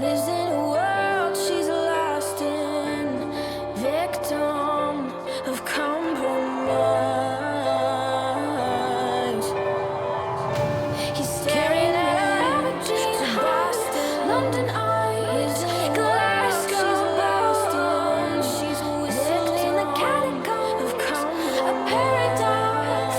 Lives in a world she's lost in, victim of compromise. He's staring at Aberdeen, Boston, London eyes, Glasgow, Boston. She's whistling the catacomb of a paradox.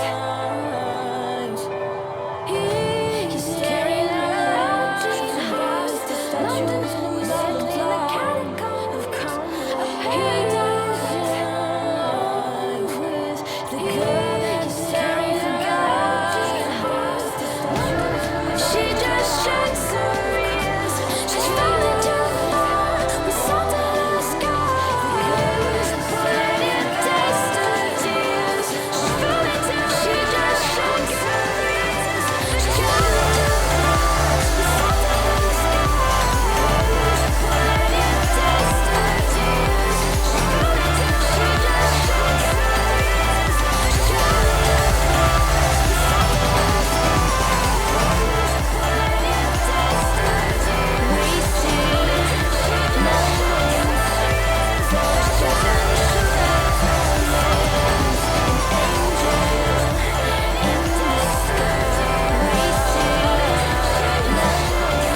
He's staring at Aberdeen, Boston, London, whistling the catacomb of a paradox. With the girl he's staring at. She just shakes her ears. She's falling too far. We salt in the skies. Let it taste her tears. She's falling too. She just shakes her ears. She's falling too far. We salt in the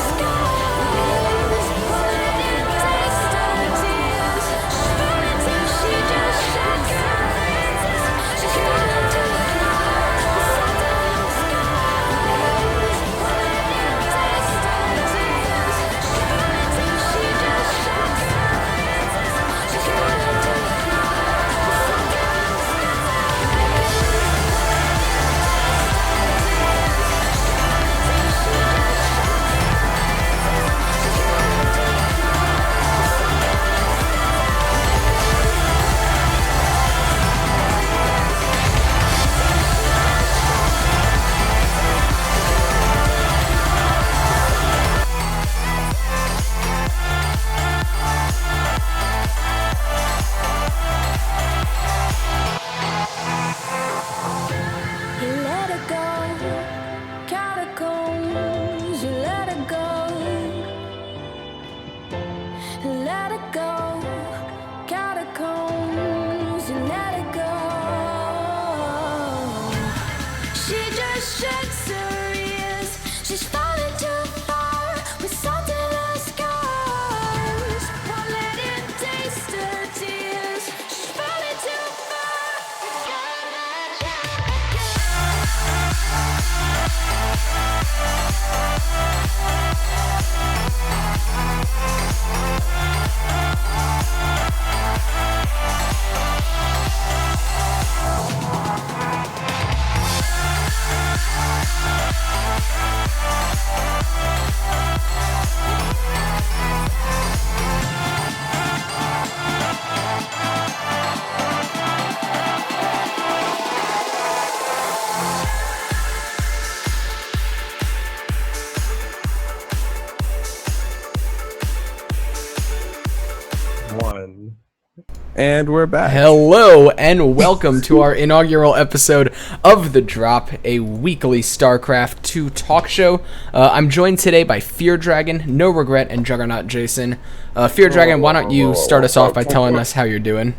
skies. Let it taste her tears. She's falling too. She just shakes her ears. She's falling too far. We salt in the You let it go, catacombs. You let it go, let it go, catacombs. You let it go. She just shakes her ears. She's falling too far. With salt in the scars. Won't let it taste her tears. She's falling too far. One. And we're back. Hello and welcome to our inaugural episode of The Drop, a weekly StarCraft 2 talk show. I'm joined today by Fear Dragon, No Regret, and Juggernaut Jason. Fear Dragon, why don't you start us off by telling us how you're doing?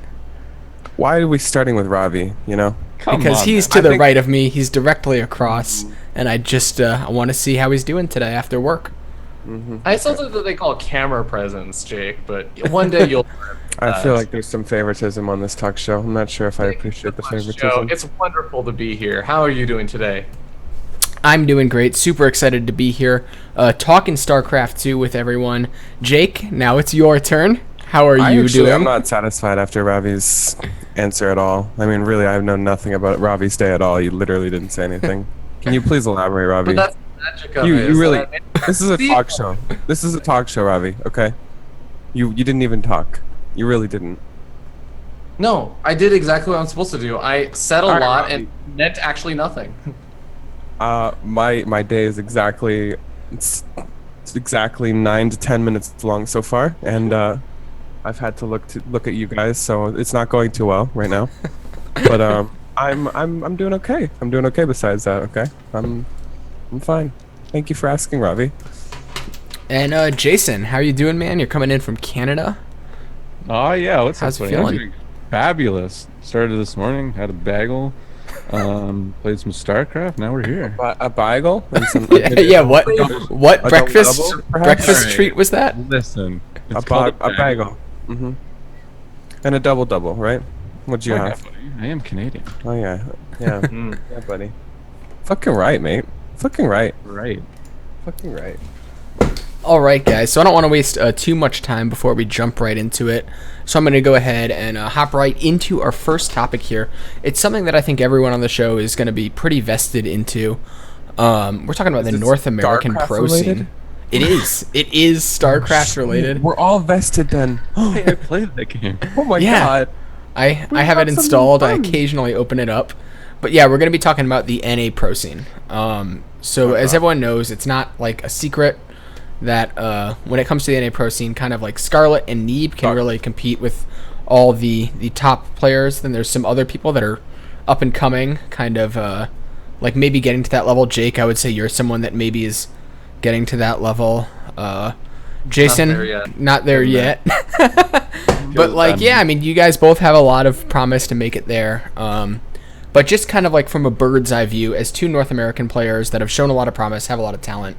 Why are we starting with Ravi, you know? Because he's to the right of me, he's directly across, and I just I want to see how he's doing today after work. I still think that they call camera presence, Jake, but one day you'll learn. I feel like there's some favoritism on this talk show. I'm not sure if I appreciate the favoritism. Joe, it's wonderful to be here. How are you doing today? I'm doing great. Super excited to be here, talking StarCraft 2 with everyone. Jake, now it's your turn. How are you doing? I'm not satisfied after Ravi's answer at all. I mean, really, I know nothing about Ravi's day at all. You literally didn't say anything. Can you please elaborate, Ravi? But that's the magic of You it. is really. that This is a talk show. This is a talk show, Ravi. Okay. You didn't even talk. You really didn't. No, I did exactly what I'm supposed to do. I said a All right, lot Robbie. and meant actually nothing. My day is exactly it's exactly 9 to 10 minutes long so far, and I've had to look at you guys, so it's not going too well right now. But I'm doing okay. I'm doing okay. Besides that, okay. I'm fine. Thank you for asking, Ravi. And Jason, how are you doing, man? You're coming in from Canada. Oh yeah, what's How's it up, buddy? I'm feeling? doing fabulous. Started this morning, had a bagel, played some StarCraft. Now we're here. A bagel and some Yeah, what A breakfast double, perhaps? breakfast Alright. treat was that? Listen, a, it's called bagel. Mm-hmm. And a double, right? What'd you Oh, yeah, have? buddy. I am Canadian. Oh yeah, yeah, Mm. yeah, buddy. Fucking right, mate. Fucking right. Right. Fucking right. All right, guys. So I don't want to waste too much time before we jump right into it. So I'm going to go ahead and hop right into our first topic here. It's something that I think everyone on the show is going to be pretty vested into. We're talking about the it North American StarCraft Pro related? scene. It is. It is StarCraft related. We're all vested then. Hey, I played that game. Oh my Yeah. god. I We have have it something installed. I fun. occasionally open it up. But yeah, we're going to be talking about the NA Pro scene. So as everyone knows, it's not like a secret that when it comes to the NA Pro scene, kind of like Scarlet and Neeb can really compete with all the top players. Then there's some other people that are up and coming, kind of like maybe getting to that level. Jake, I would say you're someone that maybe is getting to that level. Jason, Not there not there yet. yet. But like, yeah, I mean, you guys both have a lot of promise to make it there. But just kind of like from a bird's eye view, as two North American players that have shown a lot of promise, have a lot of talent,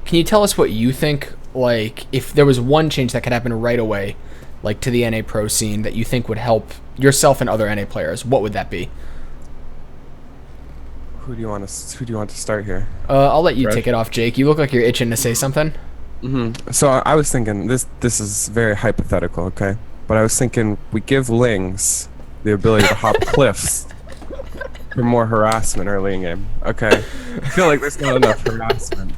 can you tell us what you think, like, if there was one change that could happen right away, like to the NA Pro scene, that you think would help yourself and other NA players, what would that be? Who do you want to start here? I'll let you Fresh. take it off, Jake. You look like you're itching to say something. So I was thinking this is very hypothetical, okay? But I was thinking we give Lings the ability to hop cliffs for more harassment early in game. Okay. I feel like there's not enough harassment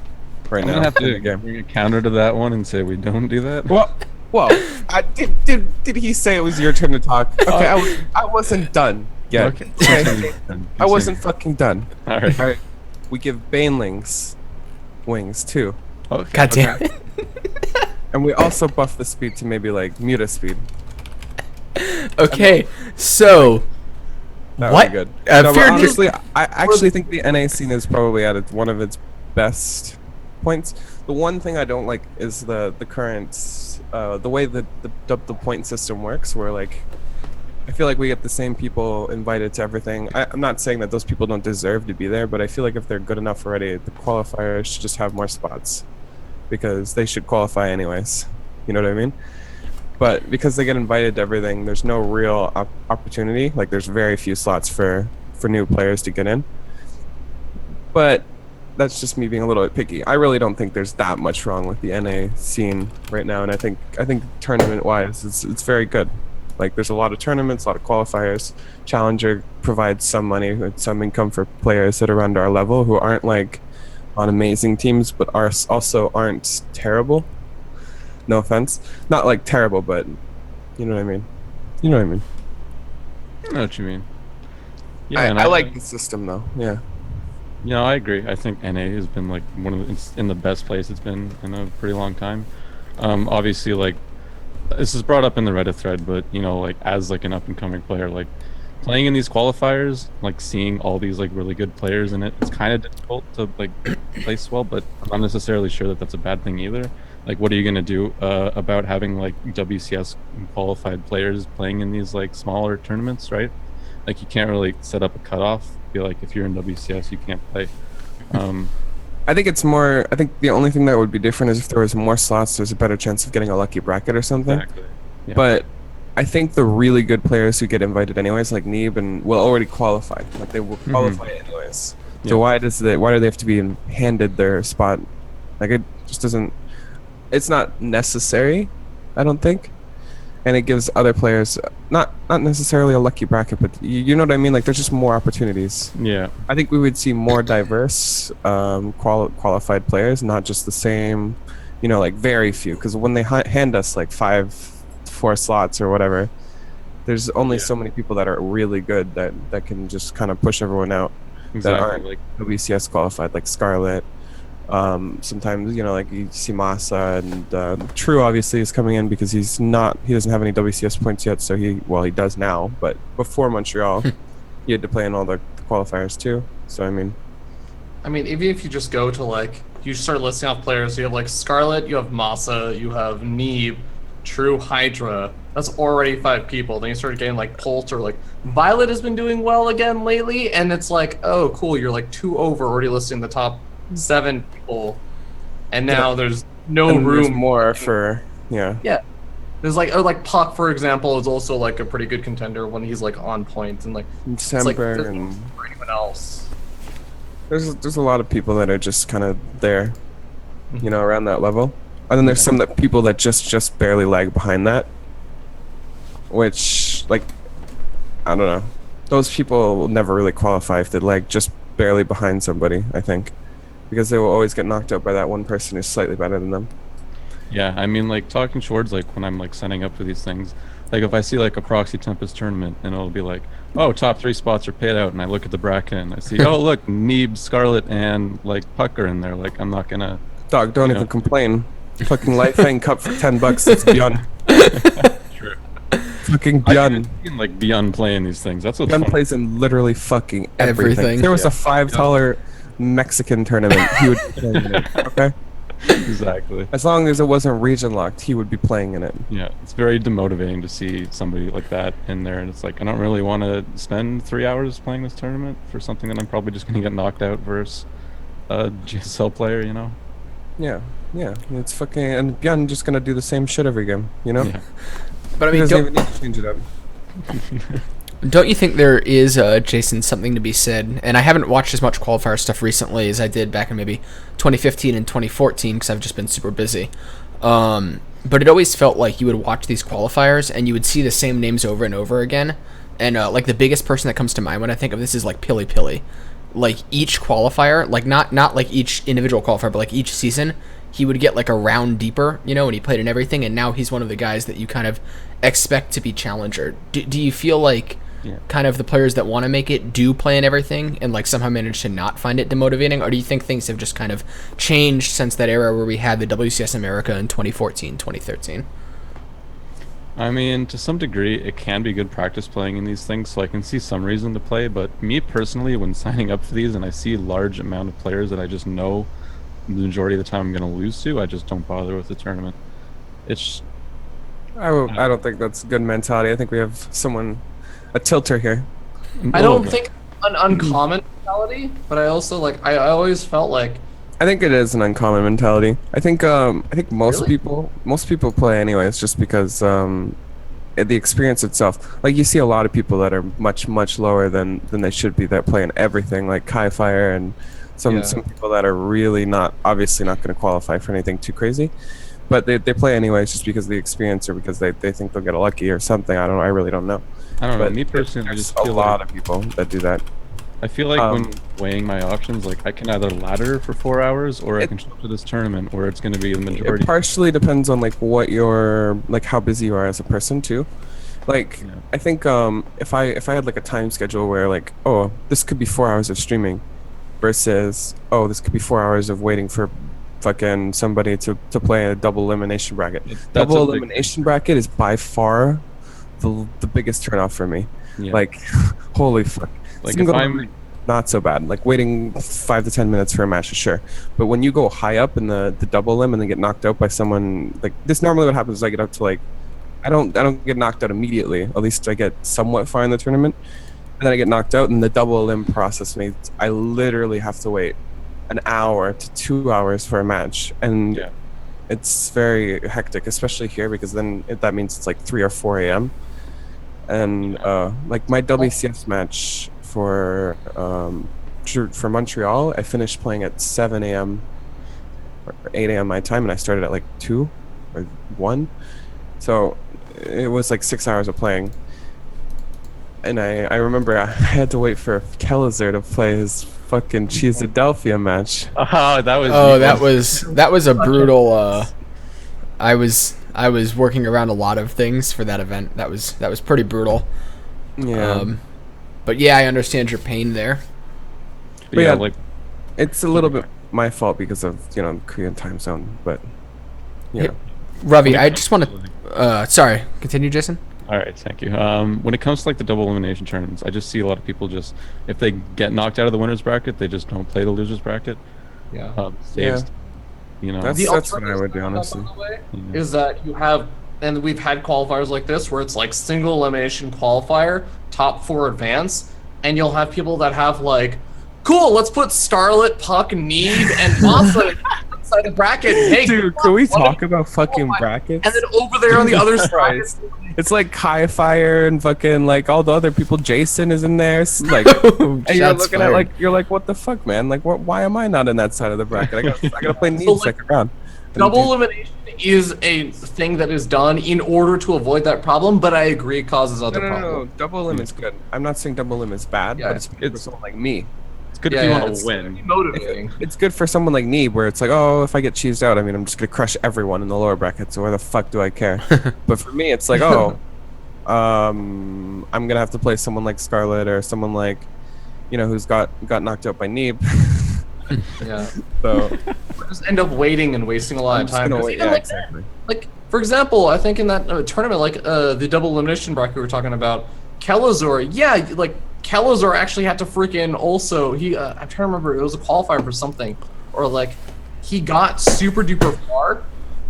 right I'm now gonna have in the to game. bring a counter to that one and say we don't do that. Well, did he say it was your turn to talk? Okay, I wasn't done yet. Okay. Okay. I wasn't fucking done. All right. All right. We give Banelings wings too. Okay. God damn Okay. it. And we also buff the speed to maybe like Muta speed. Okay, so That what? would be good. Uh, No, but Fear- honestly, I actually think the NA scene is probably at one of its best points. The one thing I don't like is the current the way that the point system works, where like I feel like we get the same people invited to everything. I'm not saying that those people don't deserve to be there, but I feel like if they're good enough already, the qualifiers should just have more spots because they should qualify anyways. You know what I mean? But because they get invited to everything, there's no real opportunity. Like there's very few slots for new players to get in. But that's just me being a little bit picky. I really don't think there's that much wrong with the NA scene right now, and I think tournament-wise, it's very good. Like there's a lot of tournaments, a lot of qualifiers. Challenger provides some money, and some income for players that are around our level who aren't like on amazing teams, but also aren't terrible. No offense, not like terrible, but you know what I mean. You know what I mean. I know what you mean. Yeah, I, and I like the system though. Yeah. You know, I agree. I think NA has been like one of it's in the best place it's been in a pretty long time. Obviously, like this is brought up in the Reddit thread, but you know, like as like an up and coming player, like playing in these qualifiers, like seeing all these like really good players in it, it's kind of difficult to like place well. But I'm not necessarily sure that that's a bad thing either. Like, what are you gonna do about having like WCS qualified players playing in these like smaller tournaments, right? Like, you can't really set up a cutoff. Feel like if you're in WCS, you can't play. I think it's more. I think the only thing that would be different is if there was more slots, there's a better chance of getting a lucky bracket or something. Exactly. Yeah. But I think the really good players who get invited anyways, like Neeb, and will already qualify. Like they will qualify anyways. Yeah. So why do they have to be handed their spot? Like it just doesn't. It's not necessary. I don't think. and it gives other players not necessarily a lucky bracket, but you know what I mean. Like there's just more opportunities. Yeah. I think we would see more diverse qualified players, not just the same, you know, like very few. Because when they hand us like 4 slots or whatever, there's only so many people that are really good that can just kind of push everyone out that Exactly. aren't Like WCS qualified, like Scarlet. Sometimes, you know, like you see Masa and True obviously is coming in because he doesn't have any WCS points yet, so he does now, but before Montreal he had to play in all the qualifiers too. So I mean, even if you just go to like, you start listing off players, you have like Scarlet, you have Masa, you have Neeb, True, Hydra. That's already 5 people. Then you start getting like Pult or like Violet has been doing well again lately, and it's like, oh cool, you're like 2 over already listing the top 7 people, and now there's no and there's room. more for yeah. Yeah. There's like Puck, for example, is also like a pretty good contender when he's like on point, and like it's like Semper there's and no room for anyone else. there's a lot of people that are just kind of there, you know, around that level. And then there's some people that just barely lag behind that, which, like, I don't know. Those people will never really qualify if they lag just barely behind somebody, I think, because they will always get knocked out by that one person who's slightly better than them. yeah, I mean, like talking towards like when I'm like signing up for these things, like if I see like a Proxy Tempest tournament and it'll be like, oh, top 3 spots are paid out, and I look at the bracket and I see, oh look, Neeb, Scarlet, and like Puck are in there. Like I'm not gonna. Dog, don't You even know. complain. Fucking Life Hang Cup for $10. It's beyond. True. Fucking I beyond. can like beyond playing these things. That's what's Beyond fun. plays in literally fucking everything. Everything. If there was Yeah. a $5 Mexican tournament, he would be playing in it. Okay? Exactly. As long as it wasn't region locked, he would be playing in it. Yeah, it's very demotivating to see somebody like that in there, and it's like I don't really want to spend 3 hours playing this tournament for something that I'm probably just gonna get knocked out versus a GSL player, you know? Yeah, yeah. It's fucking and Bjorn just gonna do the same shit every game, you know? Yeah. But I He mean, doesn't even need to change it up. don't you think there is, Jason, something to be said? And I haven't watched as much qualifier stuff recently as I did back in maybe 2015 and 2014 because I've just been super busy. But it always felt like you would watch these qualifiers and you would see the same names over and over again. And like the biggest person that comes to mind when I think of this is like Pili Pili. Like each qualifier, like not like each individual qualifier, but like each season, he would get like a round deeper, you know, and he played in everything. And now he's one of the guys that you kind of expect to be challenger. Do you feel like kind of the players that want to make it do play in everything and like somehow manage to not find it demotivating? Or do you think things have just kind of changed since that era where we had the WCS America in 2014, 2013? I mean, to some degree, it can be good practice playing in these things, so I can see some reason to play. But me personally, when signing up for these and I see a large amount of players that I just know the majority of the time I'm going to lose to, I just don't bother with the tournament. It's I don't think that's a good mentality. I think we have a tilter here. I don't think an uncommon mentality, but I also like I always felt like I think it is an uncommon mentality. I think most Really? people play anyways just because the experience itself. Like you see a lot of people that are much lower than they should be that play in everything, like Kai Fire and some people that are really obviously not going to qualify for anything too crazy. But they play anyways just because of the experience or because they think they'll get a lucky or something. I don't know. I really don't know. I don't know. But Me personally, I there's just a feel lot like of people that do that. I feel like when weighing my options, like I can either ladder for 4 hours or I can show up to this tournament where it's going to be the majority. It partially depends on like what you're like how busy you are as a person too. Like Yeah. I think if I had like a time schedule where like, oh, this could be 4 hours of streaming versus this could be 4 hours of waiting for fucking somebody to play a double elimination bracket. That's Double a big elimination bracket is by far the biggest turnoff for me. Yeah. Like holy fuck. Like Single if I'm elimination, not so bad. Like waiting 5 to 10 minutes for a match is sure, but when you go high up in the double limb and then get knocked out by someone like this, normally what happens is I get up to like I don't get knocked out immediately. At least I get somewhat far in the tournament, and then I get knocked out. And the double limb process means I literally have to wait an hour to 2 hours for a match, and Yeah. it's very hectic, especially here because then that means it's like 3 or 4 a.m. And like my WCS match for Montreal, I finished playing at 7 a.m. or 8 a.m. my time, and I started at like 2 or 1. So it was like 6 hours of playing. And I remember I had to wait for Kellizer to play his fucking Cheesadelphia match. Oh, that was. Oh, that was a brutal. I was working around a lot of things for that event. That was pretty brutal. Yeah. But yeah, I understand your pain there. But yeah, yeah. like It's a little bit my fault because of, Korean time zone, but Yeah. Ravi, I just want to. Sorry, continue, Jason. all right, thank you. When it comes to like the double elimination tournaments, I just see a lot of people just if they get knocked out of the winners bracket, they just don't play the losers bracket. Yeah. Saves, Yeah. You know. That's The what I alternative would do, by the honestly. way, Yeah. is that you have, and we've had qualifiers like this where it's like single elimination qualifier, top 4 advance, and you'll have people that have like, cool, let's put Scarlet, Puck, Neve, and Masa inside the bracket. Hey, Dude, can we what talk if- about fucking my- brackets? And then over there on the other side, Christ. It's like Kai Fire and fucking like all the other people. Jason is in there. Like, and you're Shots looking fired. at like you're like, what the fuck, man? Like, why am I not in that side of the bracket? I gotta play Neve like, second round. And double dude, elimination is a thing that is done in order to avoid that problem, but I agree it causes other no, problems. double limb is good. I'm not saying double limb is bad, Yeah, but it's good for someone like me. It's good Yeah, if you yeah, want it's to win. motivating. It's good for someone like me, where it's like, oh, if I get cheesed out, I mean, I'm just gonna crush everyone in the lower bracket. So where the fuck do I care? But for me, it's like, oh, I'm gonna have to play someone like Scarlet or someone like, who's got knocked out by Neeb. Yeah. So Just end up waiting and wasting a lot I'm of just time. gonna 'Cause wait. even Yeah, like, exactly. like, for example, I think in that tournament, like the double elimination bracket we were talking about, Kelazor, yeah, like Kelazor actually had to freaking also I'm trying to remember, it was a qualifier for something, or like he got super duper far,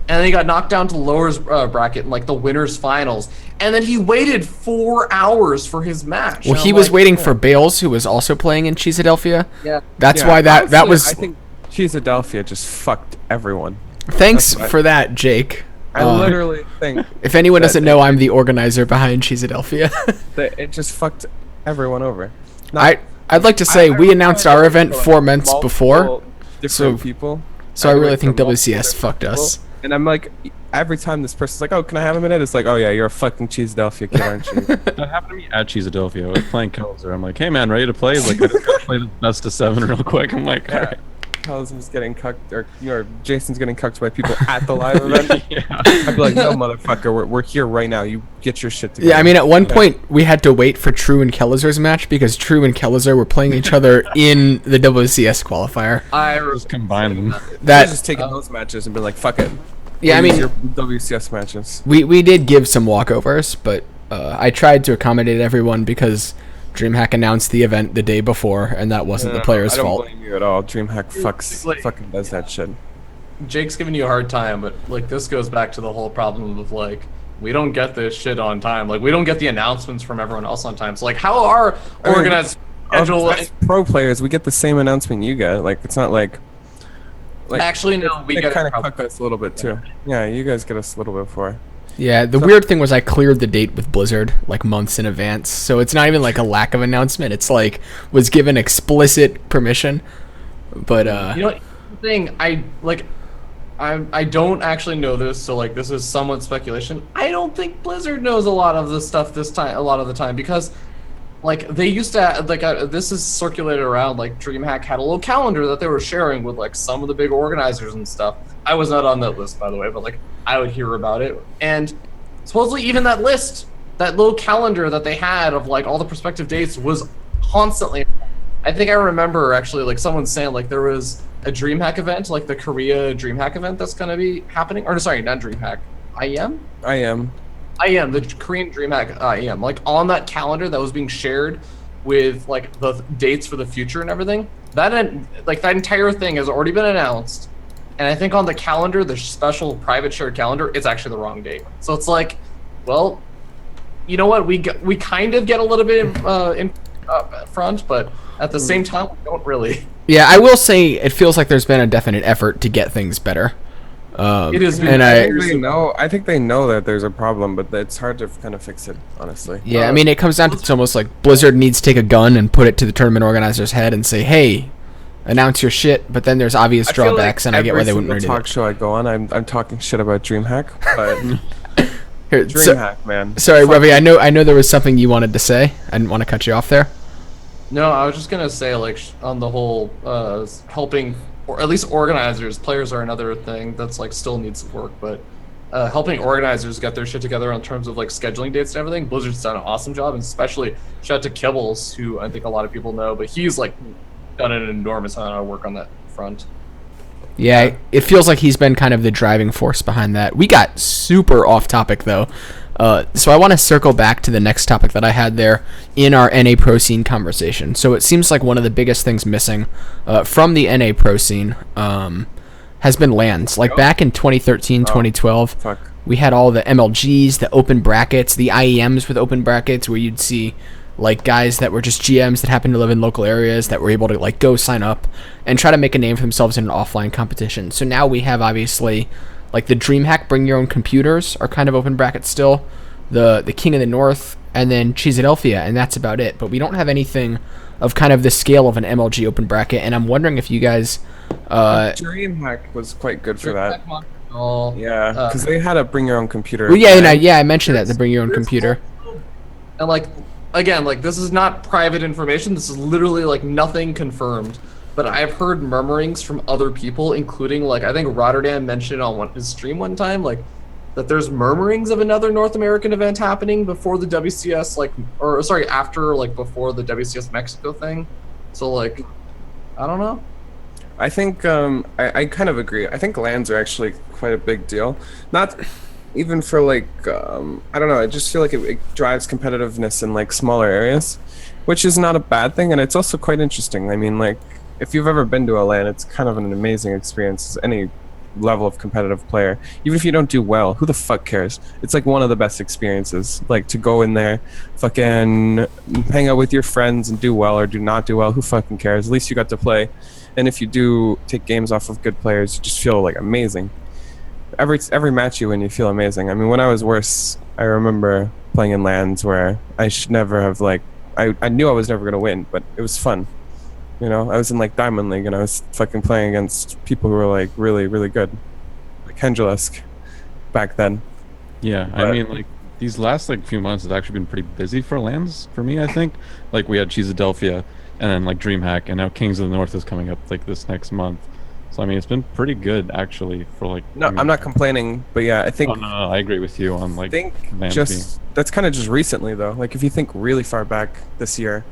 and then he got knocked down to the lowers bracket in like the winners finals, and then he waited 4 hours for his match. Well, And he I'm was like, waiting for Bales, who was also playing in Cheesadelphia. Yeah. That's Yeah, why that honestly, was. I think Cheesadelphia just fucked everyone. Thanks that's what I- for that, Jake. I literally think If anyone that doesn't they- know, I'm the organizer behind Cheesadelphia. that it just fucked everyone over. Not- I'd like to say I we really announced feel our like event multiple 4 months before, different so- people. so I do really it think for multiple WCS different fucked people. us. And I'm like, every time this person's like, oh, can I have a minute? It's like, oh yeah, you're a fucking Cheesadelphia kid, aren't you? That happened to me at Cheesadelphia. I was playing Kelzer. I'm like, hey man, ready to play? He's like, I just gotta play the best of 7 real quick. I'm like, Yeah. alright. Callison's getting cucked, or Jason's getting cucked by people at the live event. Yeah. I'd be like, no, motherfucker, we're here right now. You get your shit together. Yeah, I mean, at one point we had to wait for True and Kellizer's match because True and Kellizer were playing each other in the WCS qualifier. I Just combine them. They're That just taking those matches and be like, fuck it. yeah, I We'll mean, use your WCS matches. we did give some walkovers, but I tried to accommodate everyone because DreamHack announced the event the day before, and that wasn't the player's I don't fault. blame you at all. DreamHack like- fucking does that shit. Jake's giving you a hard time, but like this goes back to the whole problem of like we don't get this shit on time. Like we don't get the announcements from everyone else on time. So like how are I mean, organized schedule? As pro players, we get the same announcement you get. Like it's not like Actually, no, we they get kind it. of cuck us a little bit too. Yeah, you guys get us a little bit before. Yeah, the weird thing was I cleared the date with Blizzard like months in advance, so it's not even like a lack of announcement. It's like was given explicit permission. But You know, the thing I don't actually know this, so like this is somewhat speculation. I don't think Blizzard knows a lot of this stuff this time. A lot of the time because. Like they used to like this is circulated around like DreamHack had a little calendar that they were sharing with like some of the big organizers and stuff. I was not on that list by the way, but like I would hear about it. And supposedly even that list, that little calendar that they had of like all the prospective dates was constantly. I think I remember actually like someone saying like there was a DreamHack event, like the Korea DreamHack event that's gonna be happening. Or sorry, not DreamHack. I am the Korean DreamHack IEM. Like on that calendar that was being shared with like the dates for the future and everything. That entire thing has already been announced, and I think on the calendar, the special private shared calendar, it's actually the wrong date. So it's like, well, you know what? We kind of get a little bit in front, but at the same time, we don't really. yeah, I will say it feels like there's been a definite effort to get things better. It is. and I think they know that there's a problem, but it's hard to kind of fix it, honestly. Yeah, I mean, it comes down to it's almost like Blizzard needs to take a gun and put it to the tournament organizer's head and say, "Hey, announce your shit." But then there's obvious I feel drawbacks, like and I get why they every wouldn't single do talk it. show I go on, I'm talking shit about DreamHack, but Here, DreamHack, man. sorry, Fuck. Ravi. I know there was something you wanted to say. I didn't want to cut you off there. No, I was just gonna say, like, on the whole, helping, or at least organizers, players are another thing that's like still needs work, but helping organizers get their shit together in terms of like scheduling dates and everything. Blizzard's done an awesome job, and especially shout out to Kibbles, who I think a lot of people know, but he's like done an enormous amount of work on that front. Yeah, it feels like he's been kind of the driving force behind that. We got super off topic though. So I want to circle back to the next topic that I had there in our NA Pro Scene conversation. So it seems like one of the biggest things missing from the NA Pro Scene has been LANs. Like back in 2013, 2012, Fuck. we had all the MLGs, the open brackets, the IEMs with open brackets, where you'd see like guys that were just GMs that happened to live in local areas that were able to like go sign up and try to make a name for themselves in an offline competition. So now we have obviously like the DreamHack Bring Your Own Computers are kind of open brackets still, the King of the North, and then Cheesadelphia, and that's about it. But we don't have anything of kind of the scale of an MLG open bracket, and I'm wondering if you guys DreamHack was quite good for that. Montreal, Yeah, because they had a bring your own computer. well, yeah, plan. I mentioned that, the Bring Your Own Computer. And like, again, like this is not private information. This is literally like nothing confirmed. But I've heard murmurings from other people, including like I think Rotterdam mentioned on his stream one time, like that there's murmurings of another North American event happening before the WCS, like, or sorry, after like before the WCS Mexico thing. So like, I don't know. I think I kind of agree. I think LANs are actually quite a big deal. Not even for like I don't know. I just feel like it drives competitiveness in like smaller areas, which is not a bad thing, and it's also quite interesting. I mean, like if you've ever been to a LAN, it's kind of an amazing experience as any level of competitive player. Even if you don't do well, who the fuck cares? It's like one of the best experiences. Like to go in there, fucking hang out with your friends and do well or do not do well. Who fucking cares? At least you got to play. And if you do take games off of good players, you just feel like amazing. Every match you win, you feel amazing. I mean, when I was worse, I remember playing in LANs where I should never have like I knew I was never gonna win, but it was fun. You know, I was in like Diamond League and I was fucking playing against people who were like really, really good, like Hendrilisk back then. Yeah, I But- mean, like these last like few months has actually been pretty busy for LANs for me. I think like we had Cheesadelphia, and then like DreamHack, and now Kings of the North is coming up like this next month. So I mean, it's been pretty good actually for like. No, I mean, I'm not complaining, but yeah, I think Oh, no, I agree with you on like. think LANs just that's kind of just recently though. Like if you think really far back this year,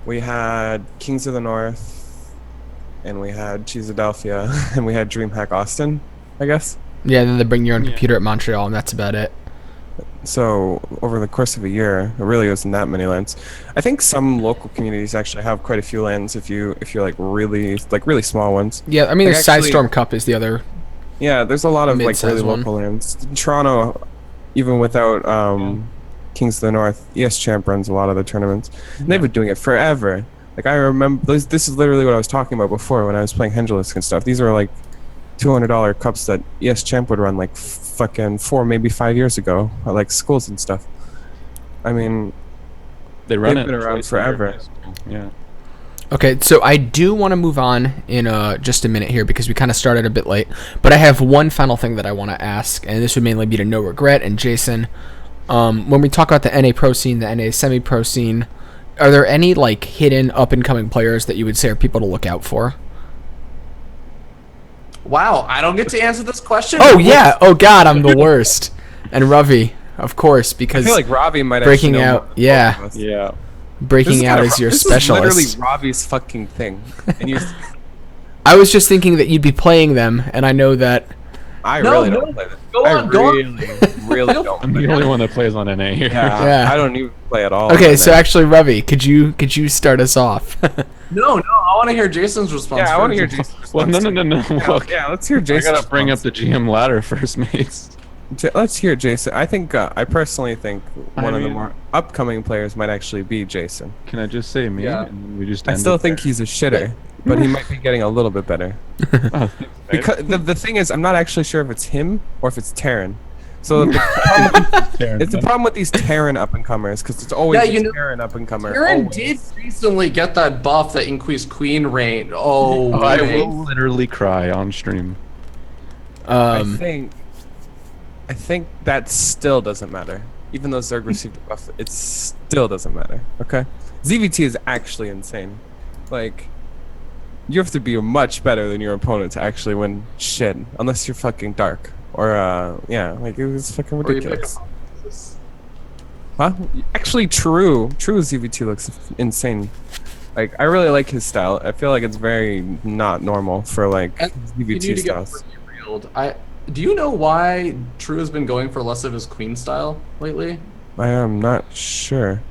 we had Kings of the North, and we had Cheesadelphia, and we had DreamHack Austin, I guess. Yeah, then the Bring Your Own Yeah. Computer at Montreal, and that's about it. So over the course of a year, it really wasn't that many LANs. I think some local communities actually have quite a few LANs if you're really small ones. Yeah, I mean, Like, the actually- Sidestorm Cup is the other. Yeah, there's a lot of like Mid-size really one. local LANs. Toronto, even without Kings of the North, ES Champ runs a lot of the tournaments. And they've been doing it forever. Like I remember, this is literally what I was talking about before when I was playing Hendrilisk and stuff. These were like $200 cups that ES Champ would run like fucking 4, maybe 5 years ago at like schools and stuff. I mean, They run they've it been around twice a year in forever. high school. Yeah. Okay, so I do want to move on in just a minute here because we kind of started a bit late. But I have one final thing that I want to ask, and this would mainly be to No Regret and Jason. When we talk about the NA Pro Scene, the NA Semi-Pro Scene, are there any like hidden up-and-coming players that you would say are people to look out for? Wow, I don't get to answer this question. Oh yeah! Oh god, I'm the worst. And Ravi, of course, I because feel like Ravi might breaking actually know out- more than yeah. both of us. Yeah. breaking out as your this specialist. is literally Ravi's fucking thing. And you, I was just thinking that you'd be playing them, and I know that. I No, really no. don't play this. Go I on, go on. really don't. I'm the only one that plays on NA here. Yeah, Yeah. I don't even play at all. Okay, on so that. actually, Ravi, could you start us off? No, I want to hear Jason's response. Yeah, I want to hear first. Jason's Well, no. response. Yeah, Yeah, let's hear I Jason. gotta bring up the GM ladder first, mates. Let's hear Jason. I think I personally think I one of the mean- more upcoming players might actually be Jason. Can I just say me? Yeah. And we just I end still it think there? he's a shitter, but he might be getting a little bit better. Oh, thanks, mate. Because the thing is, I'm not actually sure if it's him or if it's Terran. So it's the problem with these Terran up and comers because it's always Yeah, you a know, Terran up and comer. Aaron did recently get that buff that increased Queen Reign. Oh, I wait. will literally cry on stream. I think I think that still doesn't matter. Even though Zerg received a buff, it still doesn't matter. Okay, ZVT is actually insane. Like, you have to be much better than your opponent to actually win shit, unless you're fucking dark or yeah, like it was fucking Or you pick ridiculous. a Huh? Actually, true ZVT looks insane. Like, I really like his style. I feel like it's very not normal for like And you need ZVT to get styles. revealed. Do you know why True has been going for less of his queen style lately? I am not sure.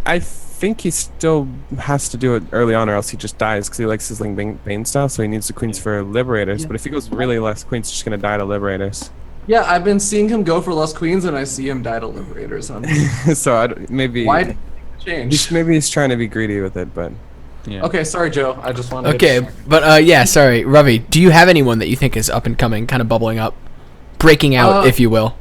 I think he still has to do it early on, or else he just dies because he likes his Ling Bane style. So he needs the queens for liberators. Yeah. But if he goes really less queens, he's just gonna die to liberators. Yeah, I've been seeing him go for less queens, and I see him die to liberators. And I'm So maybe why did he change? maybe he's trying to be greedy with it, but Yeah. Okay, sorry, Joe. I just wanted. Okay, but yeah, sorry, Ravi. Do you have anyone that you think is up and coming, kind of bubbling up, breaking out, if you will?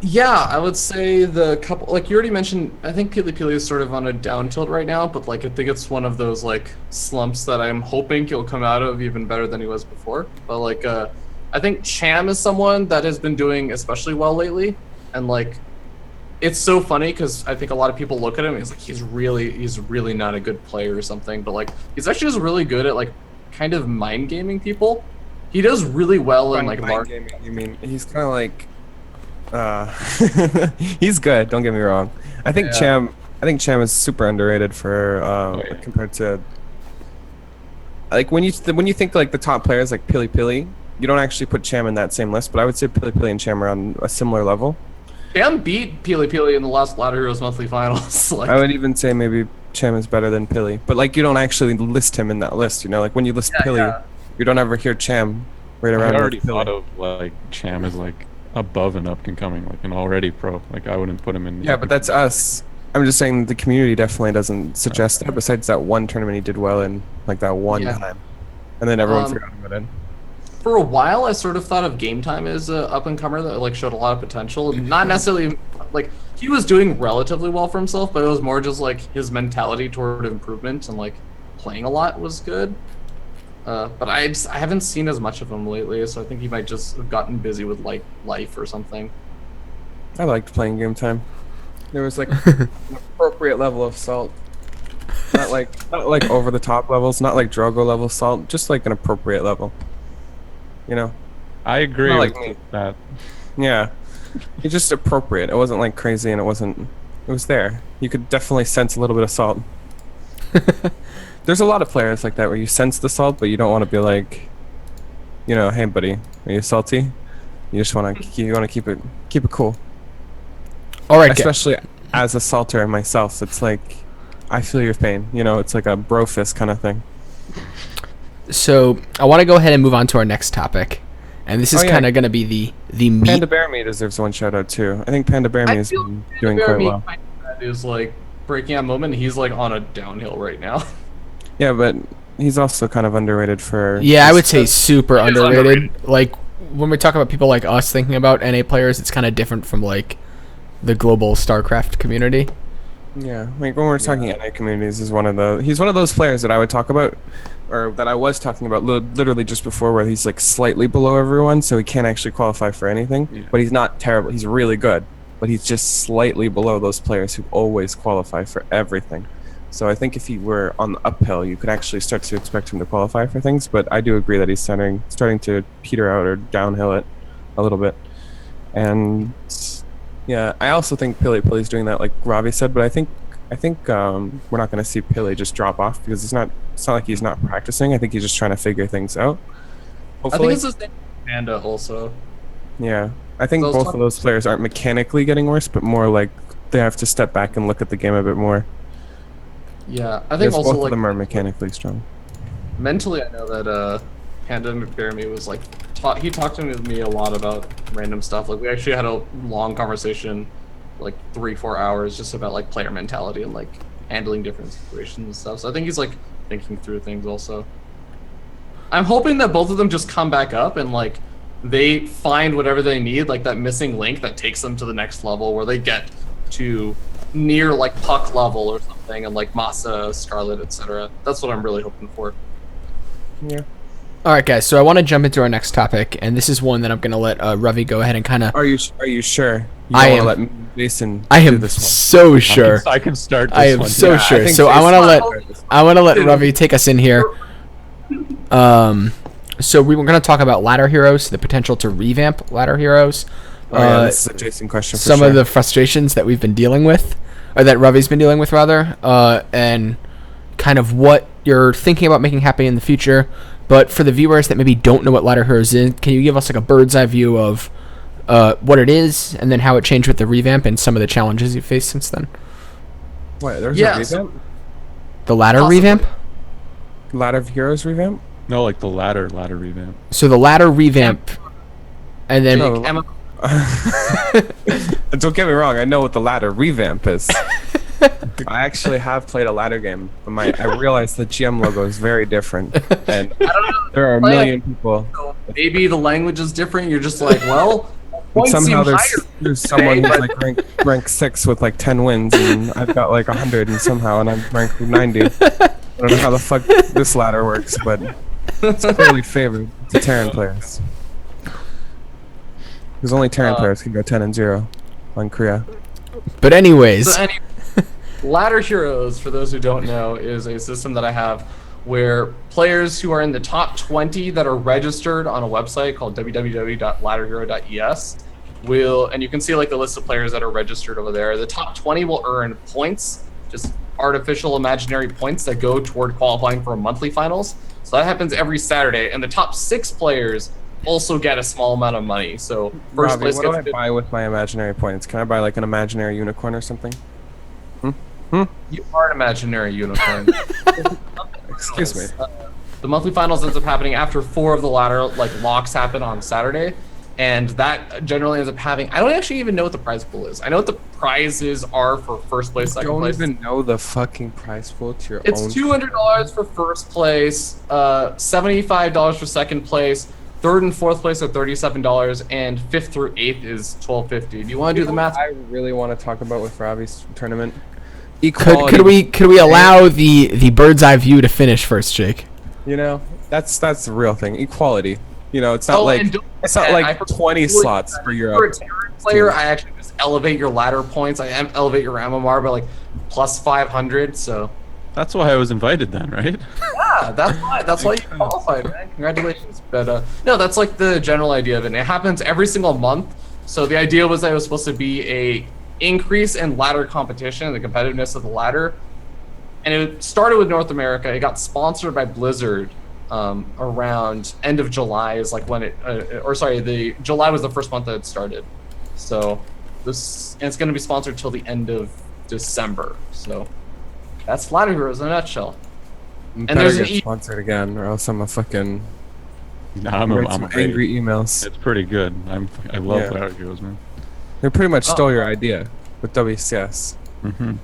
Yeah, I would say the couple, like you already mentioned, I think Pili Pili is sort of on a down tilt right now, but like I think it's one of those like slumps that I'm hoping he'll come out of even better than he was before. But like, I think Cham is someone that has been doing especially well lately, and like, it's so funny because I think a lot of people look at him and he's like he's really not a good player or something, but like he's actually just really good at like kind of mind gaming people. He does really well in like mind large. gaming, you mean he's kind of like he's good, don't get me wrong. I think Yeah. Cham is super underrated for yeah. compared to like when you think like the top players like Pili Pili, you don't actually put Cham in that same list, but I would say Pili Pili and Cham are on a similar level. Cham beat Pili Pili in the last Ladder Heroes monthly finals. Like, I would even say maybe Cham is better than Pili, but like you don't actually list him in that list, you know, like when you list Pili, yeah. you don't ever hear Cham right I around with already Pili. thought of like Cham as like above and up and coming, like an already pro. Like I wouldn't put him in. Yeah, but that's us. I'm just saying the community definitely doesn't suggest that. Besides that one tournament he did well in, like that one Yeah. time, and then everyone Um, forgot about it. for a while, I sort of thought of Game Time as a up and comer that like showed a lot of potential. Not necessarily like he was doing relatively well for himself, but it was more just like his mentality toward improvement and like playing a lot was good. But I haven't seen as much of him lately, so I think he might just have gotten busy with like life or something. I liked playing Game Time. There was like an appropriate level of salt, not like over the top levels, not like Drogo level salt, just like an appropriate level. You know? I agree Not with like me. that. Yeah, it's just appropriate. It wasn't like crazy, and it wasn't. It was there. You could definitely sense a little bit of salt. There's a lot of players like that where you sense the salt, but you don't want to be like, you know, hey buddy, are you salty? You just want to keep it cool. All right, guys. Especially as a salter myself, it's like I feel your pain. You know, it's like a bro fist kind of thing. So I want to go ahead and move on to our next topic, and this is Oh, yeah. kind of going to be the meat. Panda Bear Me deserves one shout out too. I think Panda Bear Me has feel been doing quite well. That is like breaking out moment. He's like on a downhill right now. Yeah, but he's also kind of underrated for. Yeah, I his- would say super is underrated. underrated. Like when we talk about people like us thinking about NA players, it's kind of different from like the global StarCraft community. Yeah, like when we're talking NA communities, he's one of those players that I would talk about, or that I was talking about literally just before, where he's like slightly below everyone, so he can't actually qualify for anything. Yeah. But he's not terrible. He's really good, but he's just slightly below those players who always qualify for everything. So I think if he were on the uphill, you could actually start to expect him to qualify for things. But I do agree that he's starting to peter out or downhill it a little bit. And yeah, I also think Pili's doing that, like Ravi said. But I think we're not going to see Pili just drop off because it's not like he's not practicing. I think he's just trying to figure things out. I Hopefully, think it's the same with Panda also. yeah. I think Those both top- of those players aren't mechanically getting worse, but more like they have to step back and look at the game a bit more. Yeah, I think Because also both of like them are mechanically strong. mentally, I know that Panda McBearme was like he talked to me a lot about random stuff. Like we actually had a long conversation, like 3-4 hours, just about like player mentality and like handling different situations and stuff. So I think he's like thinking through things also. I'm hoping that both of them just come back up and like they find whatever they need, like that missing link that takes them to the next level where they get to near like puck level or something, and like Masa, Scarlet, etc. That's what I'm really hoping for. Yeah. All right, guys. So I want to jump into our next topic, and this is one that I'm going to let Ravi go ahead and kind of. Are you sure? You I don't am. wanna let Jason. I do am this one? so sure. I can start this I am one. so Yeah, I sure. think So I want to Jason- let Ravi take us in here. So we were going to talk about Ladder Heroes, the potential to revamp Ladder Heroes. Oh, yeah, this is a Jason question. For Some sure. of the frustrations that we've been dealing with, or that Ravi's been dealing with rather, and kind of what you're thinking about making happen in the future. But for the viewers that maybe don't know what Ladder Heroes is, can you give us like a bird's eye view of what it is, and then how it changed with the revamp and some of the challenges you've faced since then? What? There's Yeah, a so- revamp. The Ladder Possibly. revamp? Ladder of Heroes revamp. No, like the ladder revamp. So the Ladder revamp, and then No. Emma, Don't get me wrong. I know what the ladder revamp is. I actually have played a ladder game, but I realized the GM logo is very different, and there are a million people. maybe the language is different. You're just like, well, And points somehow seem there's higher. someone who's like rank 6 with like 10 wins, and I've got like 100, and somehow, and I'm ranked 90. I don't know how the fuck this ladder works, but it's clearly favored to Terran players. Because only Terran players can go 10-0 on Korea. but anyways, So anyway, Ladder Heroes, for those who don't know, is a system that I have where players who are in the top 20 that are registered on a website called www.ladderhero.es will, and you can see like the list of players that are registered over there. The top 20 will earn points, just artificial imaginary points that go toward qualifying for monthly finals. So that happens every Saturday, and the top 6 players also get a small amount of money. So first Robbie, place what do gets I buy with my imaginary points? Can I buy like an imaginary unicorn or something? You are an imaginary unicorn. Excuse me. The monthly finals ends up happening after 4 of the ladder like locks happen on Saturday, and that generally ends up having. I don't actually even know what the prize pool is. I know what the prizes are for first place, second Don't place. even know the fucking prize pool to your It's own. $200 for first place, $75 for second place, third and fourth place are $37, and fifth through eighth is $12.50. Do you want to do the math? I really want to talk about with Robbie's tournament. could we allow the bird's eye view to finish first, Jake? You know, that's the real thing. Equality. You know, it's not Oh, like and don't it's not forget, like I 20 forgot- slots for For a Europe. Terran player, I actually just elevate your ladder points. I elevate your MMR by like plus 500. So That's why I was invited then, right? yeah, that's why you qualified, man. Congratulations. But no, that's like the general idea of it. And it happens every single month. So the idea was that it was supposed to be a increase in ladder competition, the competitiveness of the ladder. And it started with North America. It got sponsored by Blizzard around end of July is like when the July was the first month that it started. So and it's going to be sponsored till the end of December. So that's Ladder Heroes in a nutshell. And there's there's an sponsored again, or else I'm a fucking Nah, write I'm some great. angry emails. It's pretty good. I love Yeah. Ladder Heroes, man. They pretty much Oh. stole your idea with WCS. Mm-hmm.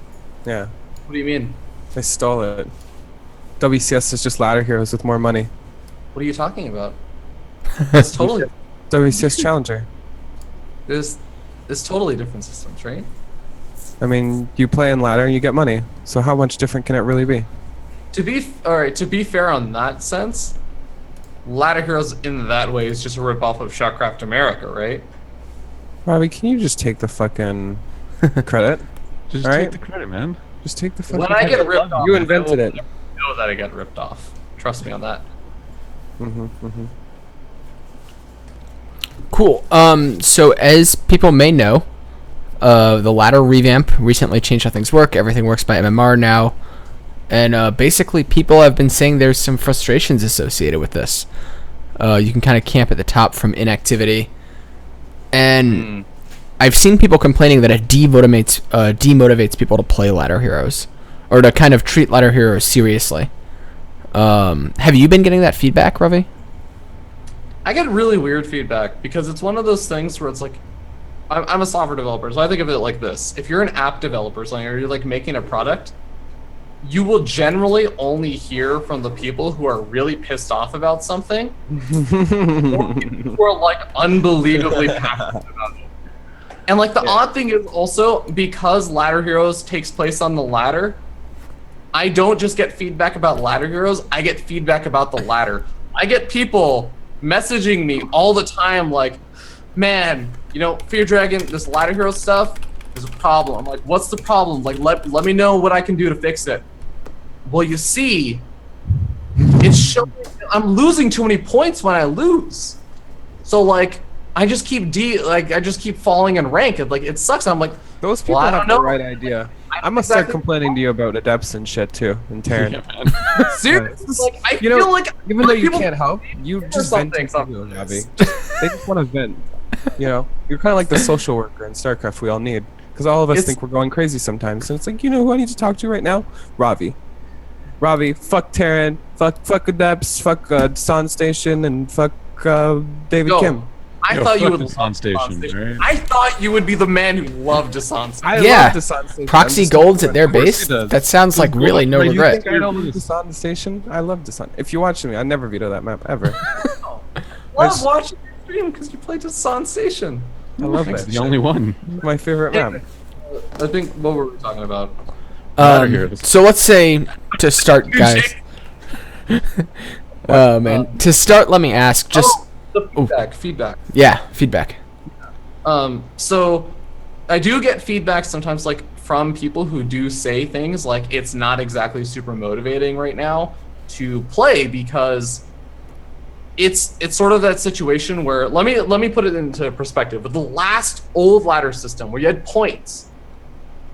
Yeah, What do you mean? they stole it. WCS is just ladder heroes with more money. What are you talking about? It's totally WCS Challenger. there's totally different systems, right? I mean, you play in ladder and you get money. So how much different can it really be? To be fair on that sense, Ladder Heroes in that way is just a ripoff of Shotcraft America, right? Robbie, can you just take the fucking credit? Just Alright. take the credit, man. Just take the fucking When I credit. get ripped off, You invented I it. will know that I get ripped off. Trust me on that. Cool. So as people may know, the ladder revamp recently changed how things work. Everything works by MMR now. And basically people have been saying there's some frustrations associated with this. You can kind of camp at the top from inactivity. And I've seen people complaining that it demotivates people to play ladder heroes. Or to kind of treat ladder heroes seriously. Have you been getting that feedback, Ravi? I get really weird feedback because it's one of those things where it's like, I'm a software developer, so I think of it like this. If you're an app developer, so you're like making a product, you will generally only hear from the people who are really pissed off about something, or people who are like unbelievably passionate about it. And like the odd thing is also because Ladder Heroes takes place on the ladder, I don't just get feedback about Ladder Heroes, I get feedback about the ladder. I get people messaging me all the time like, man, Fear Dragon, this ladder hero stuff is a problem. I'm like, what's the problem? Like, let me know what I can do to fix it. Well, you see, it's showing I'm losing too many points when I lose. So like, I just keep falling in rank. It sucks. I'm like, Those people I have don't the know. right idea. I'm gonna start exactly- complaining to you about adepts and shit too, and Terran. Yeah, man. seriously, like I You know, feel like Even though you people- can't help, you just something, vent to you, Ravi. They just want to vent. You're kind of like the social worker in StarCraft we all need, because all of us It's- think we're going crazy sometimes. And it's like, who I need to talk to right now? Ravi. Ravi, fuck Terran, fuck adepts, fuck Sun Station, and fuck David Yo, Kim. I Yo, thought you fuck would the love Desant Station, Desant right? I thought you would be the man who loved Desant Station. I Yeah. love the Sun Station. Proxy I'm just Golds like, at their of course base? he does. That sounds like really no Like, regret. You think I don't love Desant Station? I love Desant. If you watch me, I never veto that map ever. Love watching your stream because you played Desant Station. I love It's that. the shit. only one. My favorite map. I think what were we talking about? Ladder heroes. So let's say to start, guys. To start, let me ask. Just The feedback. yeah, feedback. So I do get feedback sometimes, like from people who do say things like it's not exactly super motivating right now to play because it's sort of that situation where let me put it into perspective. With the last old ladder system where you had points,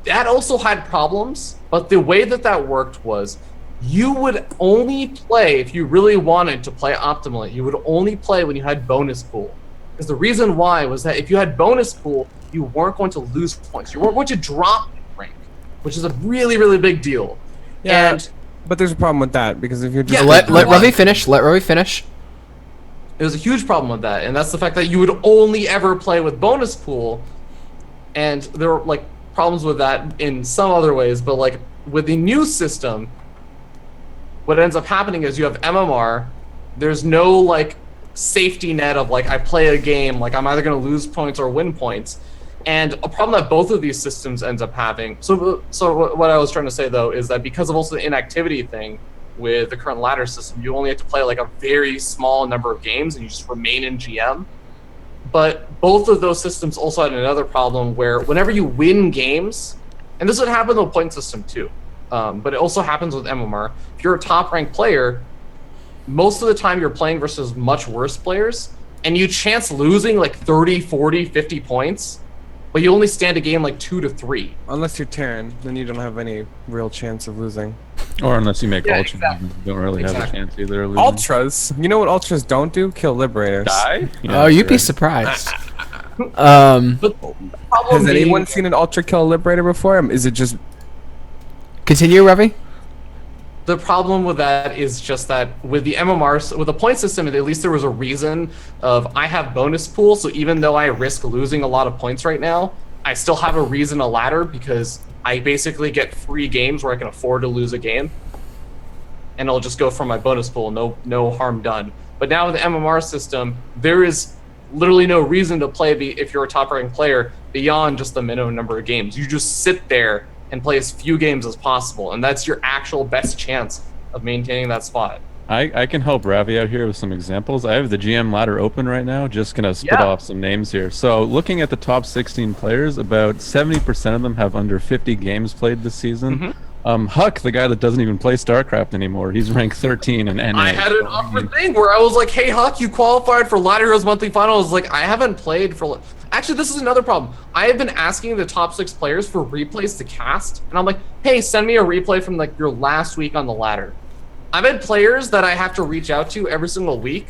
that also had problems, but the way that worked was you would only play if you really wanted to play optimally. You would only play when you had bonus pool. Because the reason why was that if you had bonus pool, you weren't going to lose points. You weren't going to drop in rank, which is a really, really big deal. Yeah, And but there's a problem with that because if you're just Yeah, Let Why? Ravi finish. Let Ravi finish. it was a huge problem with that, and that's the fact that you would only ever play with bonus pool, and there were like problems with that in some other ways, but like with the new system, what ends up happening is you have MMR, there's no like safety net of like I play a game, like I'm either going to lose points or win points. And a problem that both of these systems ends up having. So what I was trying to say though is that because of also the inactivity thing with the current ladder system, you only have to play like a very small number of games and you just remain in GM. But both of those systems also had another problem where whenever you win games, and this would happen with the point system too, but it also happens with MMR. If you're a top ranked player, most of the time you're playing versus much worse players, and you chance losing like 30, 40, 50 points, but you only stand a game like 2 to 3. unless you're Terran, then you don't have any real chance of losing. Or unless you make Yeah, Ultra, exactly. you don't really have a Exactly. chance either. of losing. Ultras, you know what Ultras don't do? Kill Liberators. Die? Yeah, Oh, you'd be right. surprised. But the problem Has being- anyone seen an Ultra kill a Liberator before? Is it just Continue, Ravi. The problem with that is just that with the MMR, with the point system, at least there was a reason of I have bonus pool, so even though I risk losing a lot of points right now, I still have a reason to ladder because I basically get free games where I can afford to lose a game, and I'll just go from my bonus pool, no harm done. But now with the MMR system, there is literally no reason to play if you're a top ranked player beyond just the minimum number of games. You just sit there and play as few games as possible, and that's your actual best chance of maintaining that spot. I can help Ravi out here with some examples. I have the GM ladder open right now. Just gonna spit Yeah. off some names here. So looking at the top 16 players, about 70% of them have under 50 games played this season. Huck, the guy that doesn't even play StarCraft anymore, he's ranked 13 in NA. I had an awkward thing where I was like, "Hey, Huck, you qualified for Ladder Heroes Monthly Finals." Like, I haven't played for. Actually, this is another problem. I have been asking the top 6 players for replays to cast, and I'm like, "Hey, send me a replay from like your last week on the ladder." I've had players that I have to reach out to every single week,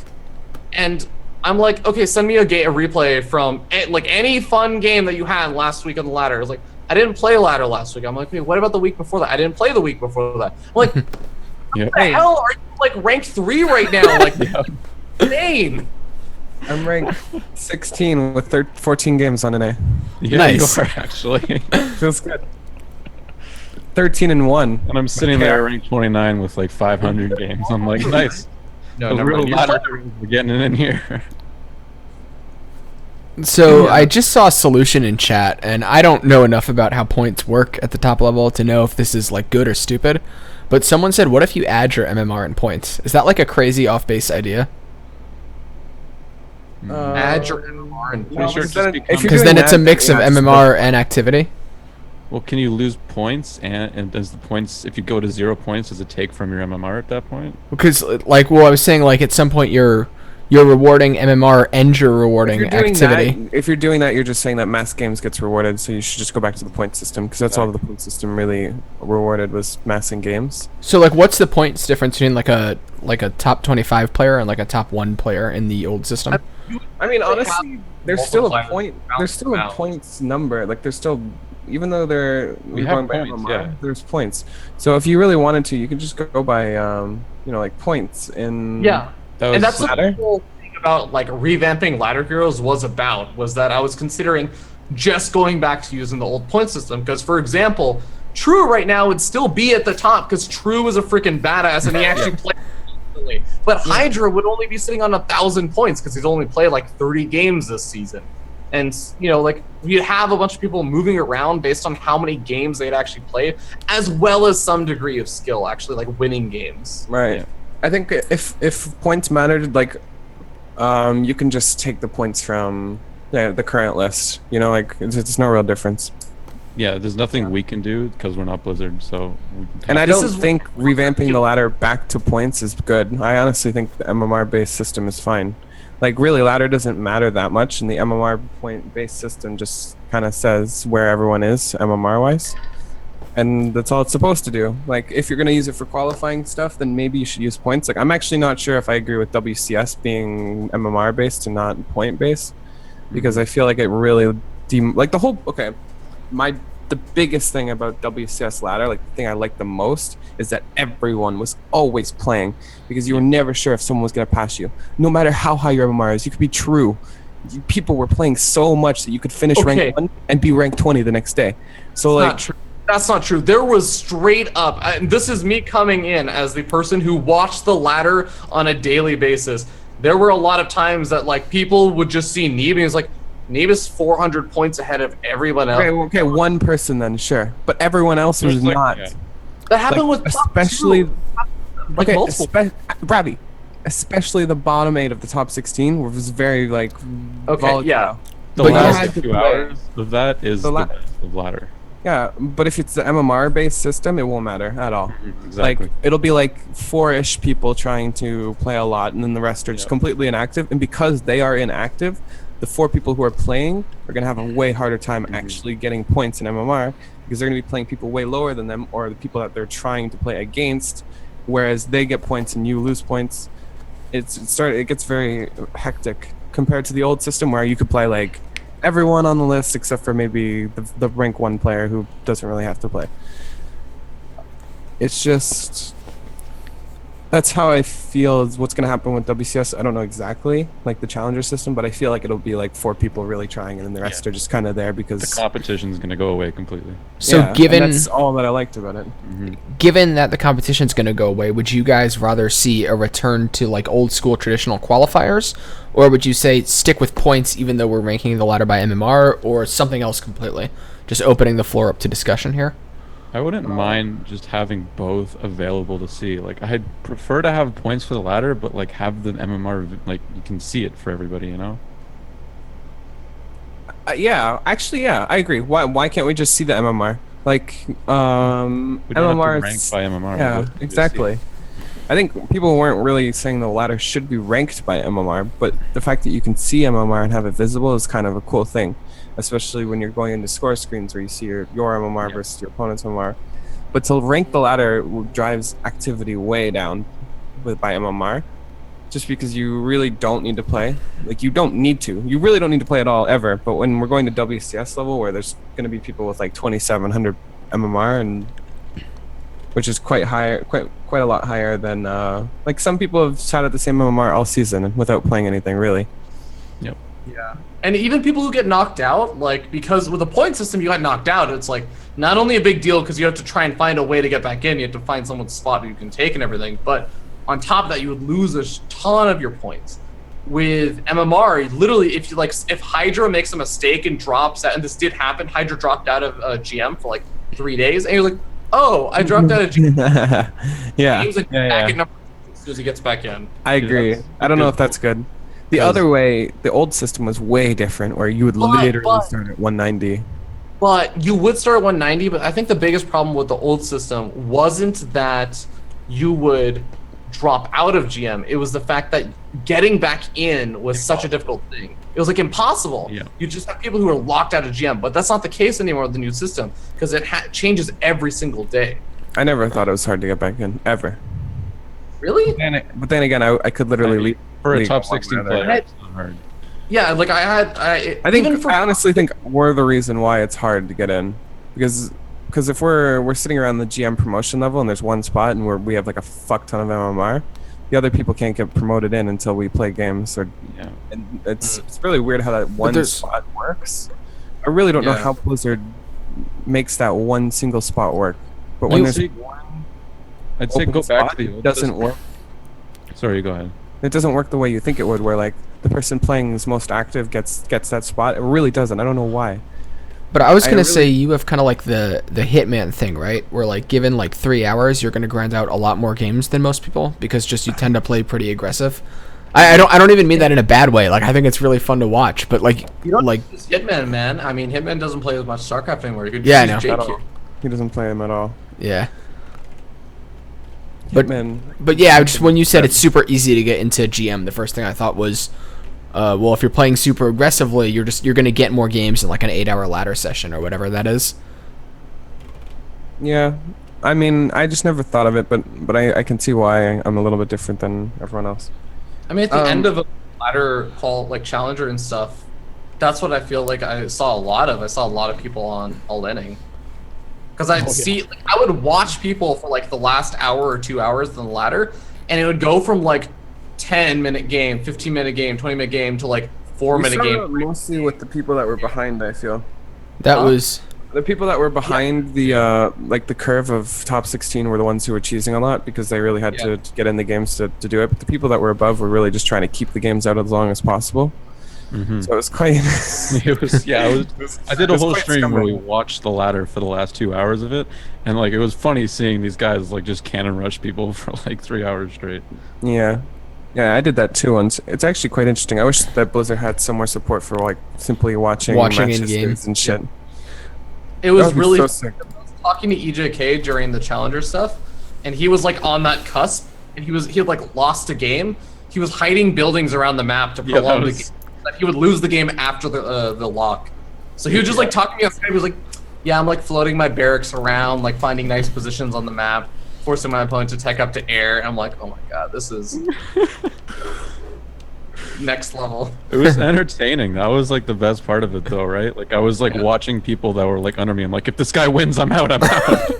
and I'm like, "Okay, send me a replay from like any fun game that you had last week on the ladder." It's like, I didn't play ladder last week. I'm like, "Hey, what about the week before that?" I didn't play the week before that. I'm like, Yeah. the hell are you like ranked 3 right now? Like, insane. I'm ranked 16 with 14 games on NA. Yeah, Nice. you are actually. Feels good. 13 and 1. And I'm sitting there ranked 29 with like 500 games. I'm like, nice. No, The never real mind. You ladder play- heroes are getting it in here. So I just saw a solution in chat, and I don't know enough about how points work at the top level to know if this is like good or stupid. But someone said, what if you add your MMR in points? Is that like a crazy off-base idea? Add your MMR and Pretty sure it because just then- if becomes- you're Because doing then it's a that, mix of yeah, it's MMR and activity. Well, can you lose points, and does the points, if you go to 0 points, does it take from your MMR at that point? Because, like, well, I was saying, like, at some point you're rewarding MMR and you're rewarding activity. If you're doing that, you're just saying that mass games gets rewarded. So you should just go back to the point system because that's all the point system really rewarded was massing games. So, like, what's the points difference between like a top 25 player and like a top 1 player in the old system? I mean, honestly, there's still a multipliers point. round There's still a amount. points number. Like there's still, even though We we're have going by points, MMR, yeah. there's points. So if you really wanted to, you could just go by like points in. Yeah. That And that's was- what the whole thing about like revamping ladder heroes was about, was that I was considering just going back to using the old point system. Because for example, True right now would still be at the top because True is a freaking badass and he actually played constantly. But Hydra would only be sitting on 1,000 points because he's only played like 30 games this season. And like you have a bunch of people moving around based on how many games they'd actually played, as well as some degree of skill, actually like winning games. Right. Yeah. I think if points mattered, like, you can just take the points from the current list. Like it's no real difference. Yeah, there's nothing we can do because we're not Blizzard, so we can And I This don't is- think revamping the ladder back to points is good. I honestly think the MMR-based system is fine. Like, really, ladder doesn't matter that much, and the MMR point-based system just kind of says where everyone is, MMR-wise. And that's all it's supposed to do. Like, if you're going to use it for qualifying stuff, then maybe you should use points. Like, I'm actually not sure if I agree with WCS being MMR-based and not point-based, because I feel like it really... the biggest thing about WCS ladder, like the thing I like the most, is that everyone was always playing because you were never sure if someone was going to pass you. No matter how high your MMR is, you could be true. People were playing so much that you could finish Okay. rank 1 and be ranked 20 the next day. So That's like, not true. That's not true. There was straight up, and this is me coming in as the person who watched the ladder on a daily basis. There were a lot of times that like people would just see Neeb and he's like, Neeb is 400 points ahead of everyone else. okay, one person then, sure, but everyone else was There's, like, not. yeah. That happened Like, with top especially- two. Like Okay, multiple. Bradley, especially the bottom 8 of the top 16 was very like Okay, volatile. yeah. The But you last had to few play. hours of that is The the la- best of ladder. Yeah, but if it's the MMR based system, it won't matter at all. Exactly. Like it'll be like 4-ish people trying to play a lot, and then the rest are just Yeah. completely inactive. And because they are inactive, the 4 people who are playing are gonna have a way harder time actually getting points in MMR because they're gonna be playing people way lower than them, or the people that they're trying to play against. Whereas they get points and you lose points. It gets very hectic compared to the old system where you could play like everyone on the list except for maybe the rank 1 player who doesn't really have to play. It's just that's how I feel is what's going to happen with WCS. I don't know exactly like the challenger system, but I feel like it'll be like 4 people really trying and then the rest Yeah. are just kind of there The because competition's gonna go away completely. So yeah, and given that's all that I liked about it. given that the competition's going to go away, would you guys rather see a return to like old school traditional qualifiers, or would you say stick with points even though we're ranking the ladder by MMR, or something else completely? Just opening the floor up to discussion here. I wouldn't mind just having both available to see. Like, I'd prefer to have points for the ladder, but like have the MMR, like you can see it for everybody, you know? Yeah, actually, yeah, I agree. Why can't we just see the MMR? Like, We don't MMR have to rank is- by MMR. Yeah, but just see. exactly. I think people weren't really saying the ladder should be ranked by MMR, but the fact that you can see MMR and have it visible is kind of a cool thing, especially when you're going into score screens where you see your MMR Yeah. versus your opponent's MMR. But to rank the ladder drives activity way down by MMR, just because you really don't need to play. Like, you don't need to. You really don't need to play at all, ever. But when we're going to WCS level, where there's going to be people with like 2,700 MMR, and which is quite a lot higher than like some people have sat at the same MMR all season without playing anything really. Yeah. And even people who get knocked out, like, because with a point system, you got knocked out, it's like not only a big deal because you have to try and find a way to get back in, you have to find someone's spot you can take and everything, but on top of that, you would lose a ton of your points. With MMR, literally, if Hydra makes a mistake and drops out, and this did happen, Hydra dropped out of GM for like 3 days, and you're like, oh, I dropped out of GM. Yeah, He was like yeah, back yeah. at number 6 as soon as he gets back in. I agree. that's I don't know good. if that's good. The 'Cause- other way, the old system was way different, where you would literally but- start at 190. But you would start at 190, but I think the biggest problem with the old system wasn't that you would drop out of GM. It was the fact that getting back in was such a difficult thing. It was like impossible. Yeah. You just have people who are locked out of GM, but that's not the case anymore with the new system because it changes every single day. I never thought it was hard to get back in, ever. Really? But then again, I could literally leave. For a leave top one 16 rather. player, it's not hard. Yeah, like I I think even for I honestly think we're the reason why it's hard to get in, because if we're sitting around the GM promotion level and there's one spot and we have like a fuck ton of MMR, the other people can't get promoted in until we play games. Or Yeah. and it's really weird how that one there's- spot works. I really don't know Yeah. how Blizzard makes that one single spot work. But when You- there's See, one I'd say open go back spot, to the it old doesn't system. work. Sorry, go ahead. It doesn't work the way you think it would, where like the person playing is most active gets that spot. It really doesn't. I don't know why. But I was I gonna really- say you have kind of like the Hitman thing, right? Where like given like 3 hours, you're gonna grind out a lot more games than most people because just you tend to play pretty aggressive. I don't even mean that in a bad way. Like I think it's really fun to watch, but like you don't like use Hitman, man. I mean, Hitman doesn't play as much StarCraft anymore. You could Yeah, I use know. At JQ. all. He doesn't play them at all. yeah. But- Hitman. But yeah, I just when you said it's super easy to get into GM, the first thing I thought was, well, if you're playing super aggressively, you're gonna get more games in like an 8-hour ladder session or whatever that is. Yeah, I mean, I just never thought of it, but I can see why I'm a little bit different than everyone else. I mean, at the Um, end of a ladder call, like Challenger and stuff, that's what I feel like I saw a lot of. I saw a lot of people on all inning. Because I'd see, like, I would watch people for like the last hour or 2 hours on the ladder, and it would go from like 10-minute game, 15-minute game, 20-minute game to like 4-minute game. mostly with the people that were behind. I feel That Huh? was the people that were behind the like the curve of top 16 were the ones who were cheesing a lot because they really had to get in the games to do it. But the people that were above were really just trying to keep the games out as long as possible. Mhm. So it was quite. It was yeah. I did It a was whole quite stream where we scumbag. watched the ladder for the last 2 hours of it, and like it was funny seeing these guys like just cannon rush people for like 3 hours straight. Yeah. Yeah, I did that too once. It's actually quite interesting. I wish that Blizzard had some more support for like simply watching Watching match in-game. histories and shit. It was That would be really so sick. talking to EJK during the Challenger stuff, and he was like on that cusp, and he had like lost a game. He was hiding buildings around the map to Yeah, that prolong the was- game. That he would lose the game after the lock. So he was just like talking to me on Skype. He was like, "Yeah, I'm like floating my barracks around, like finding nice positions on the map, forcing my opponent to tech up to air." And I'm like, "Oh my god, this is next level." It was entertaining. That was like the best part of it, though, right? Like I was like Yeah. watching people that were like under me. I'm like, if this guy wins, I'm out. I'm out.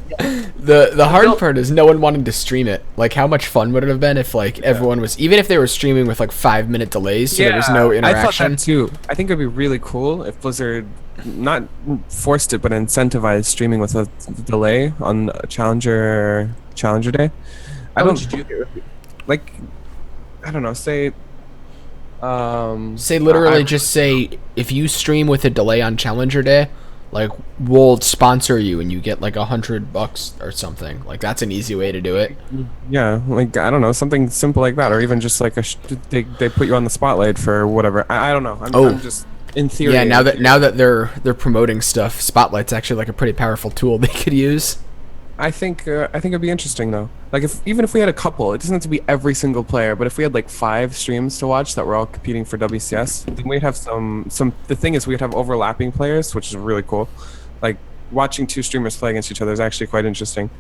the hard Bill- part is no one wanted to stream it. Like how much fun would it have been if like everyone was even if they were streaming with like 5-minute delays, so there was no I thought interaction. that too. I think it'd be really cool if Blizzard not forced it, but incentivized streaming with a delay on Challenger Day. I How don't would you do that? like. I don't know. Say. Say literally I- just say if you stream with a delay on Challenger Day, like we'll sponsor you and you get like $100 or something. Like that's an easy way to do it. Yeah, like I don't know, something simple like that, or even just like they put you on the spotlight for whatever. I don't know. I'm just in theory. Yeah, now that they're promoting stuff, Spotlight's actually like a pretty powerful tool they could use. I think it'd be interesting though. Like even if we had a couple, it doesn't have to be every single player, but if we had like 5 streams to watch that were all competing for WCS, then we'd have some. The thing is, we'd have overlapping players, which is really cool. Like watching 2 streamers play against each other is actually quite interesting.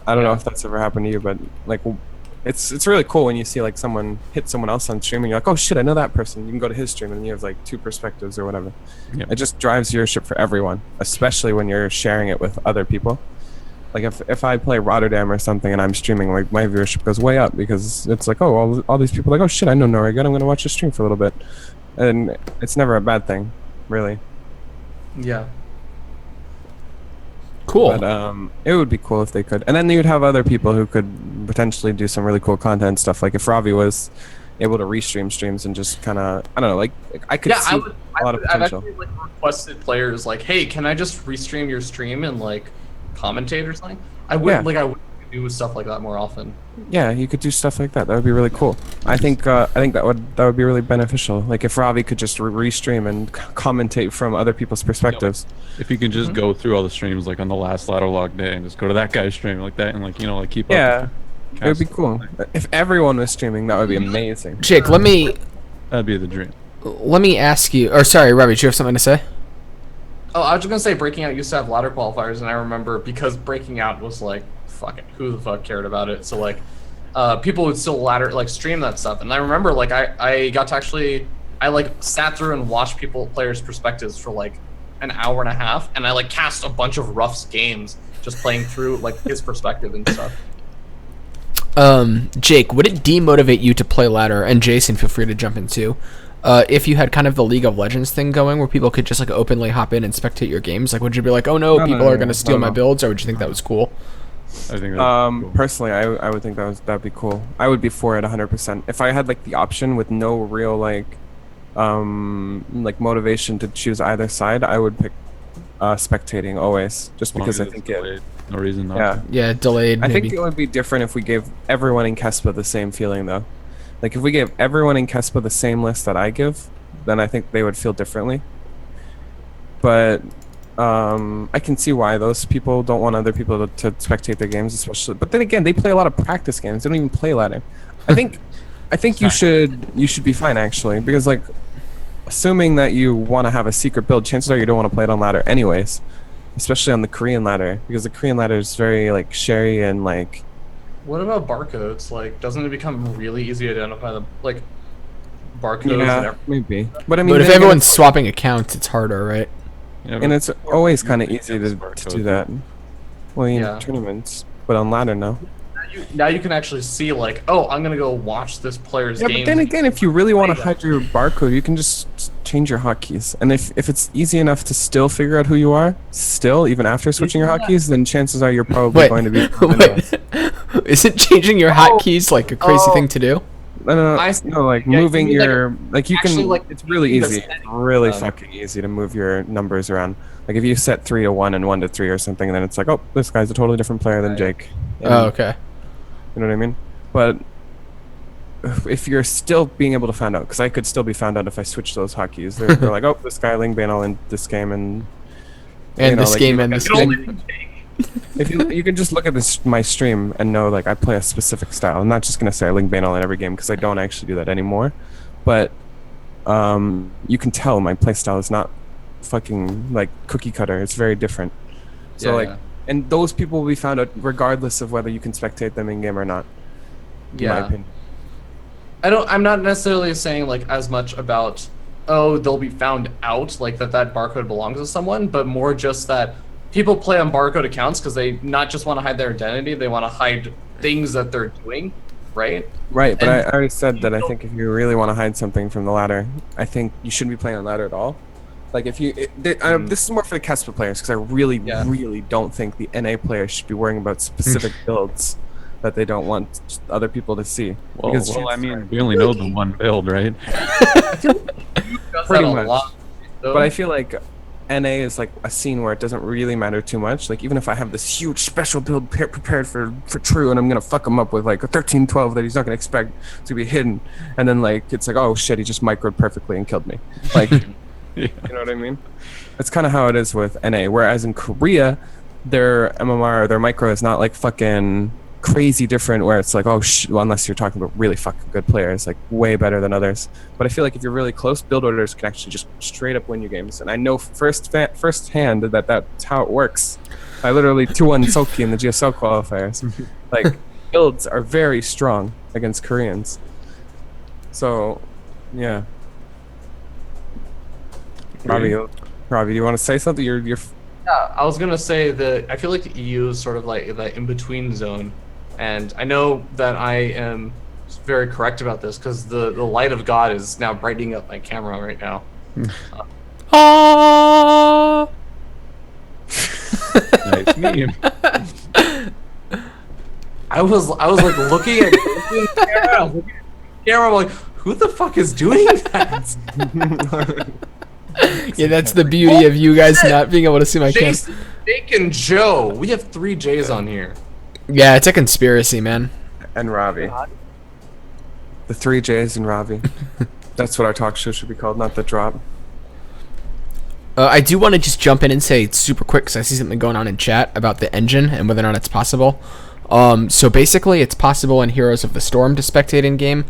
I don't know if that's ever happened to you, but like it's really cool when you see like someone hit someone else on stream and you're like, oh shit, I know that person. You can go to his stream and you have like 2 perspectives or whatever. Yep. It just drives viewership for everyone, especially when you're sharing it with other people. Like if I play Rotterdam or something and I'm streaming, like my viewership goes way up because it's like, oh, all these people are like, oh shit, I know Norrigan, I'm gonna watch the stream for a little bit, and it's never a bad thing, really. Yeah. Cool. But it would be cool if they could, and then you'd have other people who could potentially do some really cool content stuff. Like if Ravi was able to restream streams and just kind of, I don't know, like I could Yeah, see a lot of I've potential. actually like requested players like, "Hey, can I just restream your stream and like commentate or something. I would Yeah. I would do stuff like that more often. Yeah, you could do stuff like that. That would be really cool. I think that would be really beneficial. Like if Ravi could just restream and commentate from other people's perspectives. If you can just go through all the streams like on the last ladder lock day and just go to that guy's stream like that and like like keep Yeah, up. it would be cool. If everyone was streaming, that would be amazing. Jake, let me That'd be the dream. ask you. Or sorry, Ravi, do you have something to say? Oh, I was just gonna say Breaking Out used to have ladder qualifiers, and I remember because Breaking Out was like, fuck it, who the fuck cared about it? So like, people would still ladder like stream that stuff, and I remember like I got to actually sat through and watched players' perspectives for like an hour and a half, and I like cast a bunch of Ruff's games just playing through like his perspective and stuff. Jake, would it demotivate you to play ladder? And Jason, feel free to jump in too. If you had kind of the League of Legends thing going, where people could just like openly hop in and spectate your games, like would you be like, oh no, people are gonna steal my builds, or would you think that was cool? I think that's cool. Personally, I would think that'd be cool. I would be for it 100%. If I had like the option with no real like motivation to choose either side, I would pick spectating always, just As long because as I think it's it. delayed, no reason not Yeah, to. Yeah, delayed. I Maybe. think it would be different if we gave everyone in Kespa the same feeling though. Like if we gave everyone in Kespa the same list that I give, then I think they would feel differently. But I can see why those people don't want other people to spectate their games, especially. But then again, they play a lot of practice games. They don't even play ladder. I think you should be fine actually, because like, assuming that you want to have a secret build, chances are you don't want to play it on ladder anyways, especially on the Korean ladder, because the Korean ladder is very like sherry and like. What about barcodes? Like, doesn't it become really easy to identify the like barcodes and Yeah, everything? maybe. But I mean, But if then again, everyone's swapping accounts, it's harder, right? Yeah, and but it's always you kind of can easy use to barcodes. do that. Well, in Yeah. tournaments, but on ladder, no. Now you can actually see like, oh, I'm gonna go watch this player's Yeah, game. but then again, if you really want to hide your barcode, you can just change your hotkeys. And if it's easy enough to still figure out who you are, still even after switching your hotkeys, then chances are you're probably Wait, going to be. wait. Isn't changing your hotkeys like a crazy thing to do? No, I- like yeah, moving you mean, like, your like you actually, can. like, It's really the easy. setting, Really um, fucking easy to move your numbers around. Like if you set 3 to 1 and 1 to 3 or something, then it's like, oh, this guy's a totally different player than Right. Jake. Oh, okay. You know what I mean? But if you're still being able to find out, because I could still be found out if I switch those hotkeys. They're like, oh, this guy Ling Bane all in this game, and And you know, this like, game you and look this at- game. if you can just look at this my stream and know like I play a specific style. I'm not just gonna say I Ling Bane all in every game because I don't actually do that anymore. But you can tell my playstyle is not fucking like cookie cutter. It's very different. So Yeah, like, yeah. and those people will be found out regardless of whether you can spectate them in game or not. In my Yeah. opinion. I'm not necessarily saying like as much about, oh, they'll be found out, like that barcode belongs to someone, but more just that people play on barcode accounts because they not just want to hide their identity, they want to hide things that they're doing, right? Right, but And- I already said that I think if you really want to hide something from the ladder, I think you shouldn't be playing on ladder at all. Like if you, this is more for the Kespa players because I really, Yeah. really don't think the NA players should be worrying about specific builds that they don't want other people to see. Well, Because I chances mean, are- we only know the one build, right? Does Pretty that a much. lot, though. But I feel like NA is like a scene where it doesn't really matter too much. Like even if I have this huge special build prepared for True and I'm gonna fuck him up with like a 13-12 that he's not gonna expect to be hidden, and then like it's like, oh shit, he just microed perfectly and killed me. Like, Yeah. you know what I mean? That's kind of how it is with NA. Whereas in Korea, their MMR, their micro is not like fucking crazy different. Where it's like, oh, well, unless you're talking about really fucking good players, like way better than others. But I feel like if you're really close, build orders can actually just straight up win you games. And I know firsthand that that's how it works. I literally 2-1 Soki in the GSL qualifiers. Like builds are very strong against Koreans. So, yeah. Robbie, do you want to say something? You're Yeah, I was gonna say that I feel like the EU is sort of like that in between zone, and I know that I am very correct about this because the light of God is now brightening up my camera right now. Ah! Nice meme. I was like looking at the camera, I was looking at the camera, I'm like, who the fuck is doing that? Yeah, that's the beauty of you guys not being able to see my cam. Jason Jake and Joe. We have 3 J's on here. Yeah, it's a conspiracy, man. And Ravi. The 3 J's and Ravi. That's what our talk show should be called, not the drop. I do want to just jump in and say super quick because I see something going on in chat about the engine and whether or not it's possible. So basically, it's possible in Heroes of the Storm to spectate in game.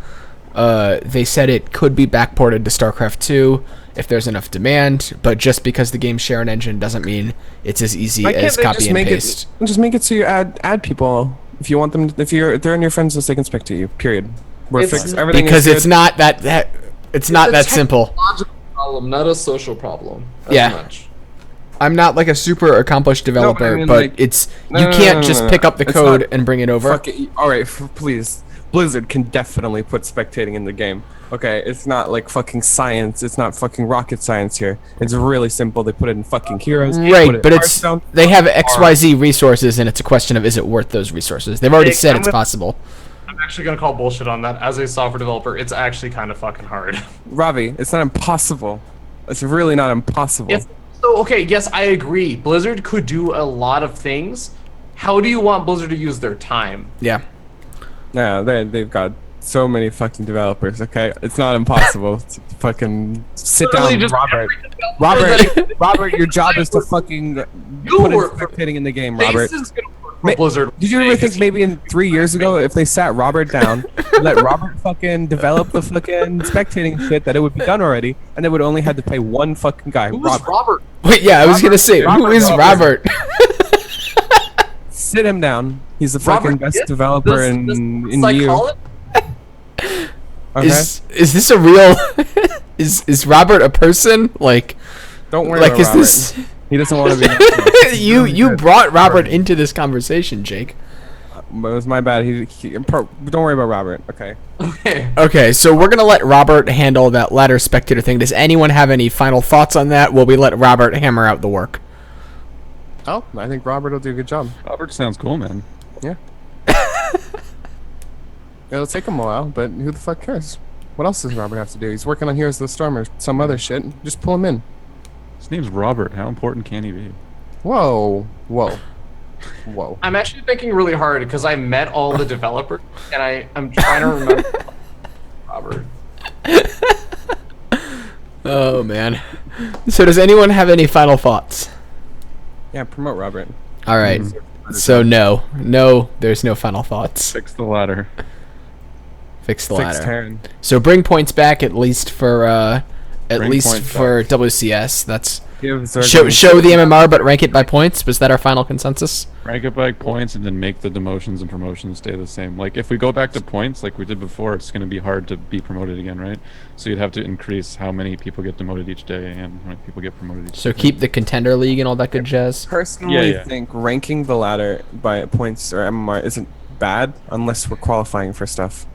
They said it could be backported to StarCraft 2 if there's enough demand, but just because the games share an engine doesn't mean it's as easy Why can't as they copy just and make paste. just make it so you add people if you want them. If they're in your friends list, they can spectate you. Period. We're It's fixed. Everything Because is it's good. not that it's not that simple. Logical problem, not a social problem. As Yeah. Much. I'm not like a super accomplished developer, mean, but like- it's No, you no, can't no, just no. pick up the It's code not- and bring it over. Fuck it. All right, please. Blizzard can definitely put spectating in the game. Okay, it's not like fucking science. It's not fucking rocket science here. It's really simple. They put it in fucking Heroes. put it Right, in but it's Hearthstone. they have XYZ resources, and it's a question of is it worth those resources. They've already Jake, said I'm it's gonna- possible. I'm actually gonna call bullshit on that. As a software developer, it's actually kind of fucking hard. Ravi, it's not impossible. It's really not impossible. Yes. So okay, yes, I agree. Blizzard could do a lot of things. How do you want Blizzard to use their time? Yeah. Yeah, they've got so many fucking developers. Okay, it's not impossible. to fucking sit Literally down, just Robert. every developer Robert, your job is to fucking You put in work for- spectating in the game, Robert. Jason's gonna work for Ma- Blizzard. Did you ever think maybe in 3 years ago, if they sat Robert down, let Robert fucking develop the fucking spectating shit, that it would be done already, and they would only had to pay one fucking guy, Who's Robert. Robert? Wait, yeah, I was gonna say, who Robert is Robert? Sit him down. He's the fucking Robert best Gibb? developer This in you. psychologist? Okay? Is this a real? is Robert a person? Like Don't worry like about is Robert. this? He doesn't want to be. you brought Robert into this conversation, Jake. It was my bad. Don't worry about Robert. Okay. Okay. Okay, so we're gonna let Robert handle that ladder spectator thing. Does anyone have any final thoughts on that? Will we let Robert hammer out the work? Oh, I think Robert will do a good job. Robert sounds cool, man. Yeah. It'll take him a while, but who the fuck cares? What else does Robert have to do? He's working on Heroes of the Storm or some other shit. Just pull him in. His name's Robert. How important can he be? Whoa. Whoa. Whoa. I'm actually thinking really hard because I met all the developers and I'm trying to remember Robert. Oh man. So does anyone have any final thoughts? Yeah, promote Robert. All right. So no, there's no final thoughts. Fix the ladder. Fix the Fix ladder. Terran. So bring points back at least for Bring points WCS. That's Give show the MMR, but rank it by points. Was that our final consensus? Rank it by points and then make the demotions and promotions stay the same. Like if we go back to points like we did before, it's going to be hard to be promoted again, right? So you'd have to increase how many people get demoted each day and how many people get promoted each So day. keep the contender league and all that good jazz. Personally, Yeah. think ranking the ladder by points or MMR isn't bad unless we're qualifying for stuff.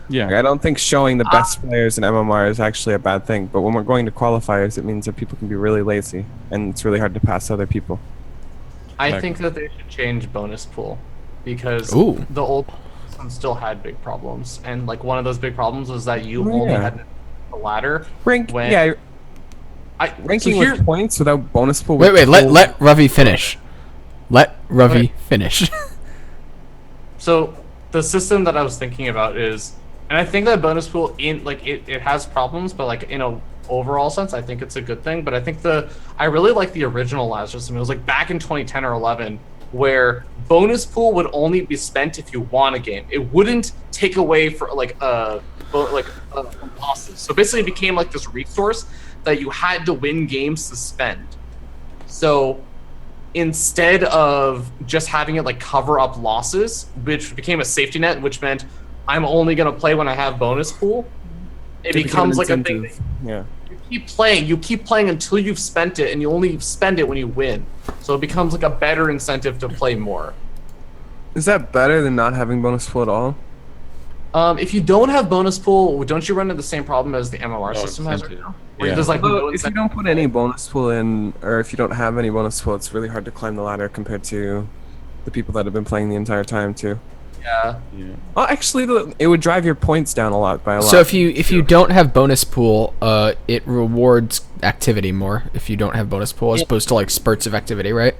Like, I Yeah. don't think showing the best players in MMR is actually a bad thing, but when we're going to qualifiers, it means that people can be really lazy, and it's really hard to pass other people. I think that they should change bonus pool because Ooh. the old system still had big problems, and like one of those big problems was that you Oh, only yeah. had the ladder. Rank, When- yeah, I ranking so here, with points without bonus pool. Wait, with let full- let Ravi finish. Let Ravi finish. so the system that I was thinking about is, and I think that bonus pool in like it has problems, but like in a overall sense, I think it's a good thing. But I think I really like the original ladder system. It was like back in 2010 or 11, where bonus pool would only be spent if you won a game. It wouldn't take away for losses. So basically, it became like this resource that you had to win games to spend. So instead of just having it like cover up losses, which became a safety net, which meant I'm only gonna play when I have bonus pool, it became becomes an like a thing. incentive. Yeah. You keep playing until you've spent it, and you only spend it when you win. So it becomes like a better incentive to play more. Is that better than not having bonus pool at all? If you don't have bonus pool, don't you run into the same problem as the MMR No system has right incentive. now? Where Yeah. there's like no If you incentive. don't put any bonus pool in, or if you don't have any bonus pool, it's really hard to climb the ladder compared to the people that have been playing the entire time too. Yeah. Yeah. Well, actually, it would drive your points down a lot by a lot. So if you don't have bonus pool, it rewards activity more if you don't have bonus pool as opposed to like spurts of activity, right?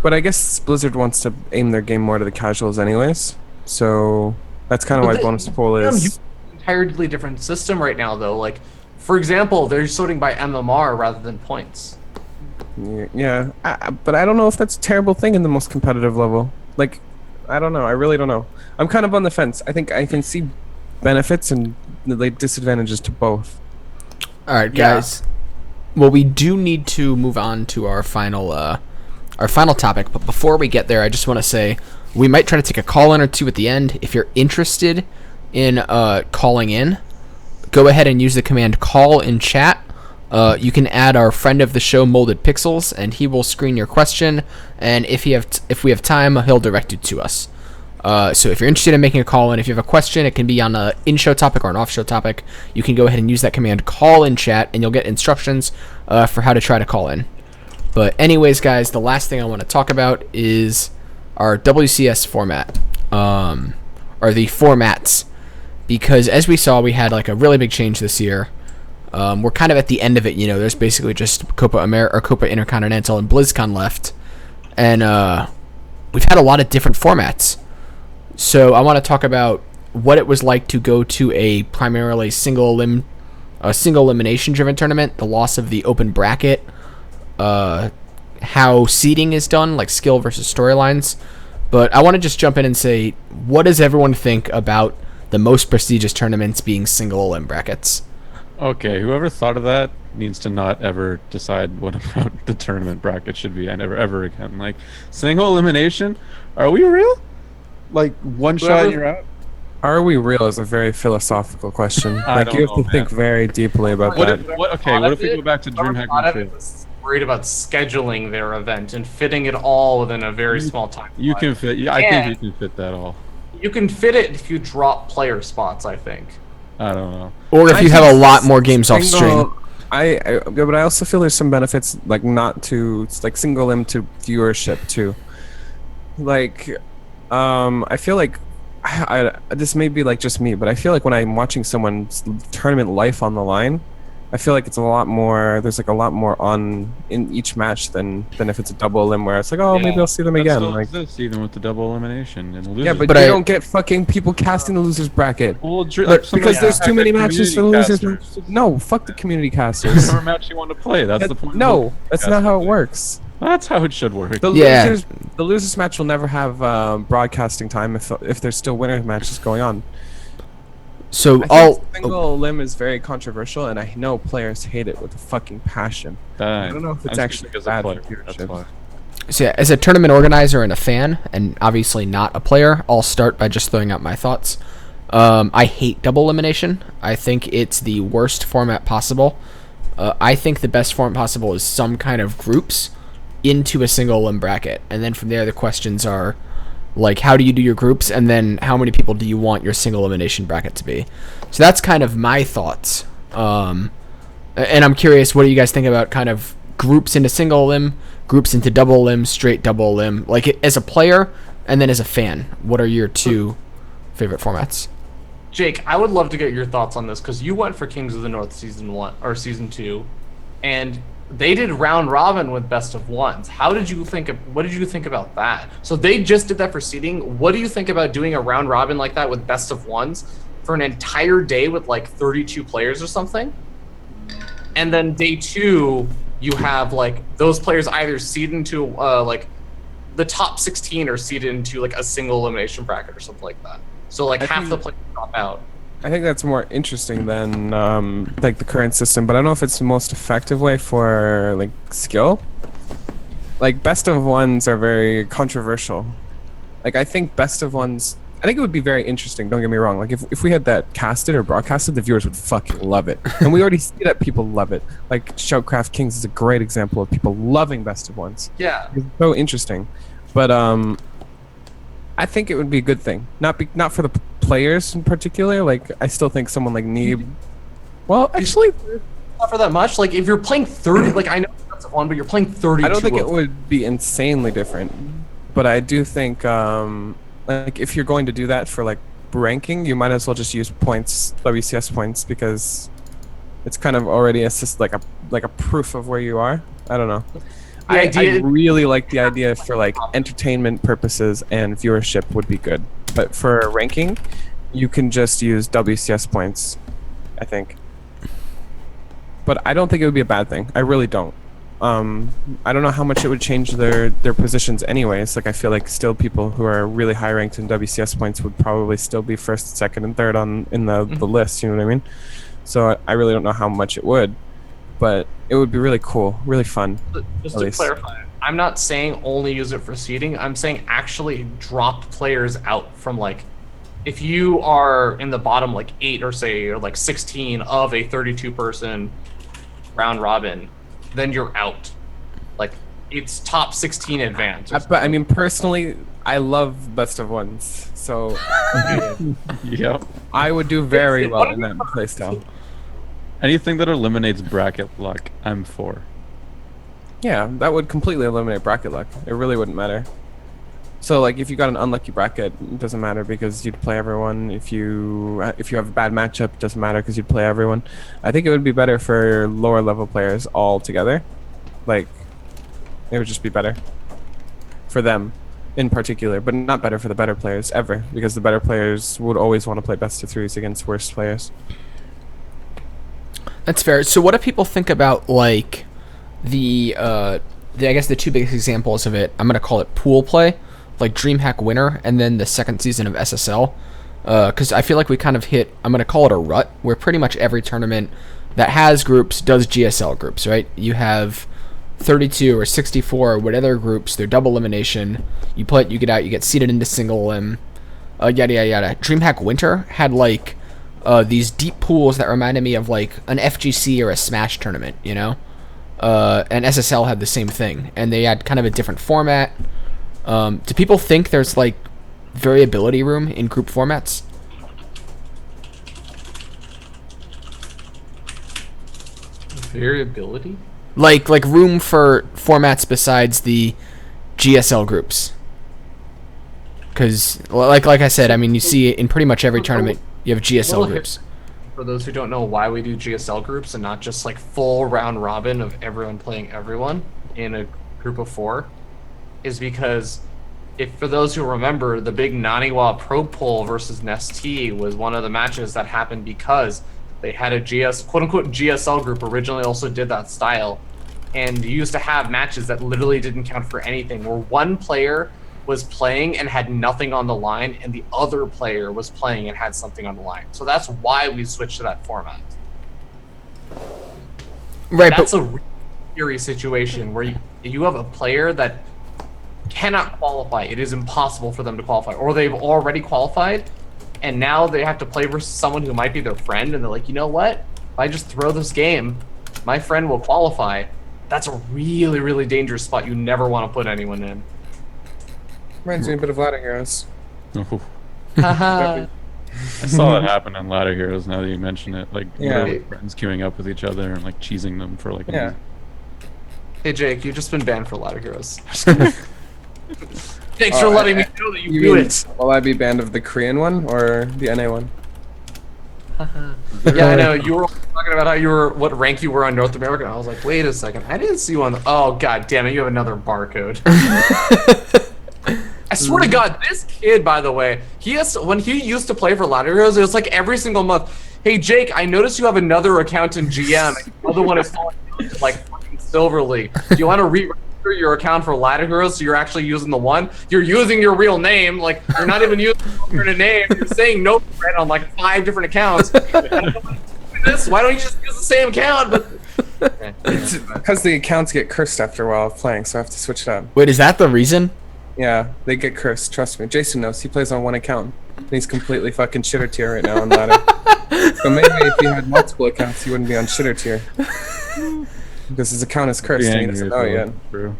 But I guess Blizzard wants to aim their game more to the casuals, anyways. So that's kind of But why the- bonus pool You is. entirely different system right now, though. Like, for example, they're sorting by MMR rather than points. Yeah, but I don't know if that's a terrible thing in the most competitive level. Like, I don't know. I really don't know. I'm kind of on the fence. I think I can see benefits and the disadvantages to both. All right, Yeah. guys. Well, we do need to move on to our final topic, but before we get there, I just want to say we might try to take a call in or two at the end. If you're interested in calling in, go ahead and use the command call in chat. You can add our friend of the show, Molded Pixels, and he will screen your question. And if we have time, he'll direct it to us. So if you're interested in making a call in, if you have a question, it can be on an in-show topic or an off-show topic. You can go ahead and use that command call in chat, and you'll get instructions for how to try to call in. But anyways, guys, the last thing I want to talk about is our WCS format, or the formats, because as we saw, we had like a really big change this year. We're kind of at the end of it, There's basically just Copa Intercontinental and BlizzCon left, and we've had a lot of different formats. So I want to talk about what it was like to go to a primarily single elimination driven tournament, the loss of the open bracket, how seeding is done, like skill versus storylines. But I want to just jump in and say, what does everyone think about the most prestigious tournaments being single elim brackets? Okay, whoever thought of that needs to not ever decide what about the tournament bracket should be. I never ever again. Like, single elimination? Are we real? Like, one shot and you're out? Are we real is a very philosophical question. I Like, don't you have know, to think man. very deeply about What that. if, what if we go back to DreamHack Thought of Montreal? it was worried about scheduling their event and fitting it all within a very small time. You can fit, yeah, I Yeah. think you can fit that all. You can fit it if you drop player spots, I think. I don't know. Or if I you have a think lot more games off stream. single- yeah, but I also feel there's some benefits, like not to, it's like single limb to viewership too. Like, I feel like this may be like just me, but I feel like when I'm watching someone's tournament life on the line, I feel like it's a lot more. There's like a lot more on in each match than if it's a double limb where it's like, oh, Yeah. maybe I'll see them That again. still Like, exists even with the double elimination and the losers. yeah, but But you I- don't get fucking people casting the losers bracket. Well, Because there's too many matches for the losers. Casters. No, fuck the community casters. Whatever match you want to play. That's the point. of No, the that's not how it casting. works. That's how it should work. The Yeah. losers match will never have broadcasting time if there's still winner matches going on. So I all think single limb is very controversial, and I know players hate it with a fucking passion. I don't know if it's I'm actually speaking as bad a for player. That's viewership. why. So yeah, as a tournament organizer and a fan, and obviously not a player, I'll start by just throwing out my thoughts. I hate double elimination. I think it's the worst format possible. I think the best format possible is some kind of groups into a single limb bracket, and then from there the questions are like, how do you do your groups, and then how many people do you want your single elimination bracket to be? So that's kind of my thoughts. And I'm curious, what do you guys think about kind of groups into single limb, groups into double limb, straight double limb, like as a player and then as a fan? What are your two favorite formats? Jake, I would love to get your thoughts on this because you went for Kings of the North season 1 or season 2, and they did round robin with best of ones. What did you think about that? So they just did that for seeding. What do you think about doing a round robin like that with best of ones for an entire day with like 32 players or something? And then day 2, you have like those players either seed into like the top 16 or seeded into like a single elimination bracket or something like that. So like I half think- the players drop out. I think that's more interesting than like the current system, but I don't know if it's the most effective way for like skill. Like best of ones are very controversial. Like I think best of ones, I think it would be very interesting. Don't get me wrong. Like if we had that casted or broadcasted, the viewers would fucking love it, and we already see that people love it. Like Shoutcraft Kings is a great example of people loving best of ones. Yeah. It's so interesting, but I think it would be a good thing. Not for the players in particular. Like I still think someone like Neeb. Well, actually, Not for that much. Like if you're playing 30, like I know that's one, but you're playing 32. I don't think it of- would be insanely different. But I do think like if you're going to do that for like ranking, you might as well just use points, WCS points, because it's kind of already like a proof of where you are. I don't know. I idea- really like the idea for like entertainment purposes and viewership would be good. But for ranking, you can just use WCS points, I think. But I don't think it would be a bad thing. I really don't. I don't know how much it would change their positions anyways. Like I feel like still people who are really high ranked in WCS points would probably still be first, second, and third in the list. You know what I mean? So I really don't know how much it would, but it would be really cool, really fun. Just at to least. clarify, I'm not saying only use it for seeding. I'm saying actually drop players out from like, if you are in the bottom like 8 or say or like 16 of a 32 person round robin, then you're out. Like it's top 16 advance. But I mean, personally, I love best of ones, so Yep. I would do very well in that playstyle. Anything that eliminates bracket luck, I'm for. Yeah, that would completely eliminate bracket luck. It really wouldn't matter. So like if you got an unlucky bracket, it doesn't matter because you'd play everyone. If you have a bad matchup, it doesn't matter because you'd play everyone. I think it would be better for lower level players all together. Like it would just be better for them in particular, but not better for the better players ever because the better players would always want to play best of threes against worse players. That's fair. So what do people think about like the I guess the two biggest examples of it, I'm gonna call it pool play, like DreamHack Winter and then the second season of SSL, because I feel like we kind of hit, I'm gonna call it a rut where pretty much every tournament that has groups does GSL groups, right? You have 32 or 64 or whatever groups, they're double elimination. You play it, you get out, you get seeded into single elim, yada yada yada. DreamHack Winter had like these deep pools that reminded me of like an FGC or a Smash tournament, you know? And SSL had the same thing, and they had kind of a different format. Do people think there's like variability room in group formats? Variability? Like room for formats besides the GSL groups? Because like I said, I mean, you see in pretty much every tournament you have GSL Little groups. For those who don't know why we do GSL groups and not just like full round robin of everyone playing everyone in a group of 4, is because if for those who remember, the big Naniwa Pro Poll versus Nest-T was one of the matches that happened because they had a quote unquote GSL group originally also did that style, and used to have matches that literally didn't count for anything, where one player was playing and had nothing on the line, and the other player was playing and had something on the line. So that's why we switched to that format. Right, That's but a really scary situation where you have a player that cannot qualify. It is impossible for them to qualify, or they've already qualified, and now they have to play versus someone who might be their friend, and they're like, you know what? If I just throw this game, my friend will qualify. That's a really, really dangerous spot you never want to put anyone in. Reminds me a bit of Ladder Heroes. Oh, Haha. I saw that happen in Ladder Heroes now that you mention it. Like Yeah. literally friends queuing up with each other and like cheesing them for like Yeah. Hey Jake, you've just been banned for Ladder Heroes. Thanks for Oh, letting I- me know that you You do mean, it. will I be banned of the Korean one or the NA one? Yeah, I know. You were talking about how you were, what rank you were on North America. And I was like, wait a second, I didn't see one. Oh god damn it, you have another barcode. I swear to God, this kid, by the way, when he used to play for Ladder Heroes, it was like every single month. Hey Jake, I noticed you have another account in GM. And the other one is falling down to like fucking Silver League. Do you want to re-register your account for Ladder Heroes so you're actually using the one? You're using your real name. Like you're not even using an alternate name. You're saying no threat on like 5 different accounts. Why don't you just use the same account? But It's because the accounts get cursed after a while of playing, so I have to switch it up. wait, is that the reason? Yeah, they get cursed. Trust me. Jason knows. He plays on one account. And he's completely fucking shitter tier right now on ladder. So maybe if he had multiple accounts, he wouldn't be on shitter tier. Because his account is cursed and he doesn't know yet. True.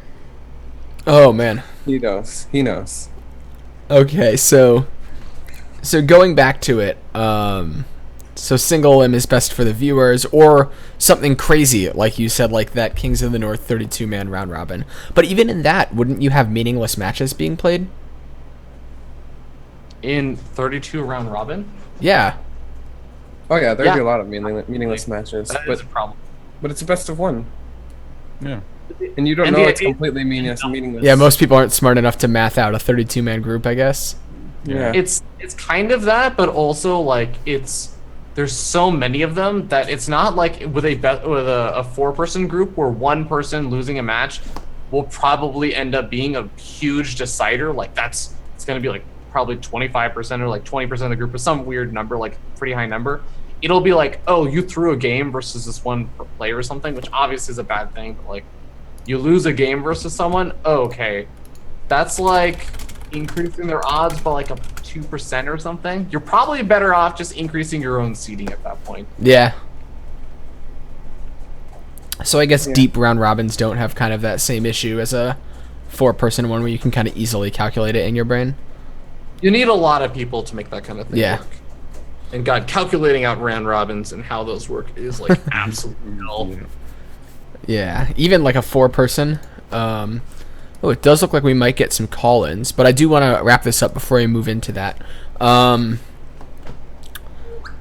Oh man. He knows. He knows. Okay, so going back to it, so single elim is best for the viewers, or something crazy like you said, like that Kings of the North 32-man round robin. But even in that, wouldn't you have meaningless matches being played? in 32 round robin, Yeah. Oh yeah, there'd Yeah. be a lot of meaningless matches. that is a problem. But it's a best of one. Yeah. And you don't And know the it's idea- completely meaningless. Yeah, most people aren't smart enough to math out a 32-man group, I guess. Yeah. It's kind of that, but also like there's so many of them that it's not like with a 4-person group where one person losing a match will probably end up being a huge decider. Like it's gonna be like probably 25% or like 20% of the group or some weird number, like pretty high number. It'll be like, oh, you threw a game versus this one player or something, which obviously is a bad thing, but like you lose a game versus someone, oh, okay. That's like increasing their odds by like a 2% or something. You're probably better off just increasing your own seeding at that point. Yeah. So I guess deep round robins don't have kind of that same issue as a 4-person one where you can kind of easily calculate it in your brain. You need a lot of people to make that kind of thing Yeah. work. And God, calculating out round robins and how those work is like absolutely hell. Yeah, even like a 4-person. Oh, it does look like we might get some call-ins, but I do want to wrap this up before we move into that.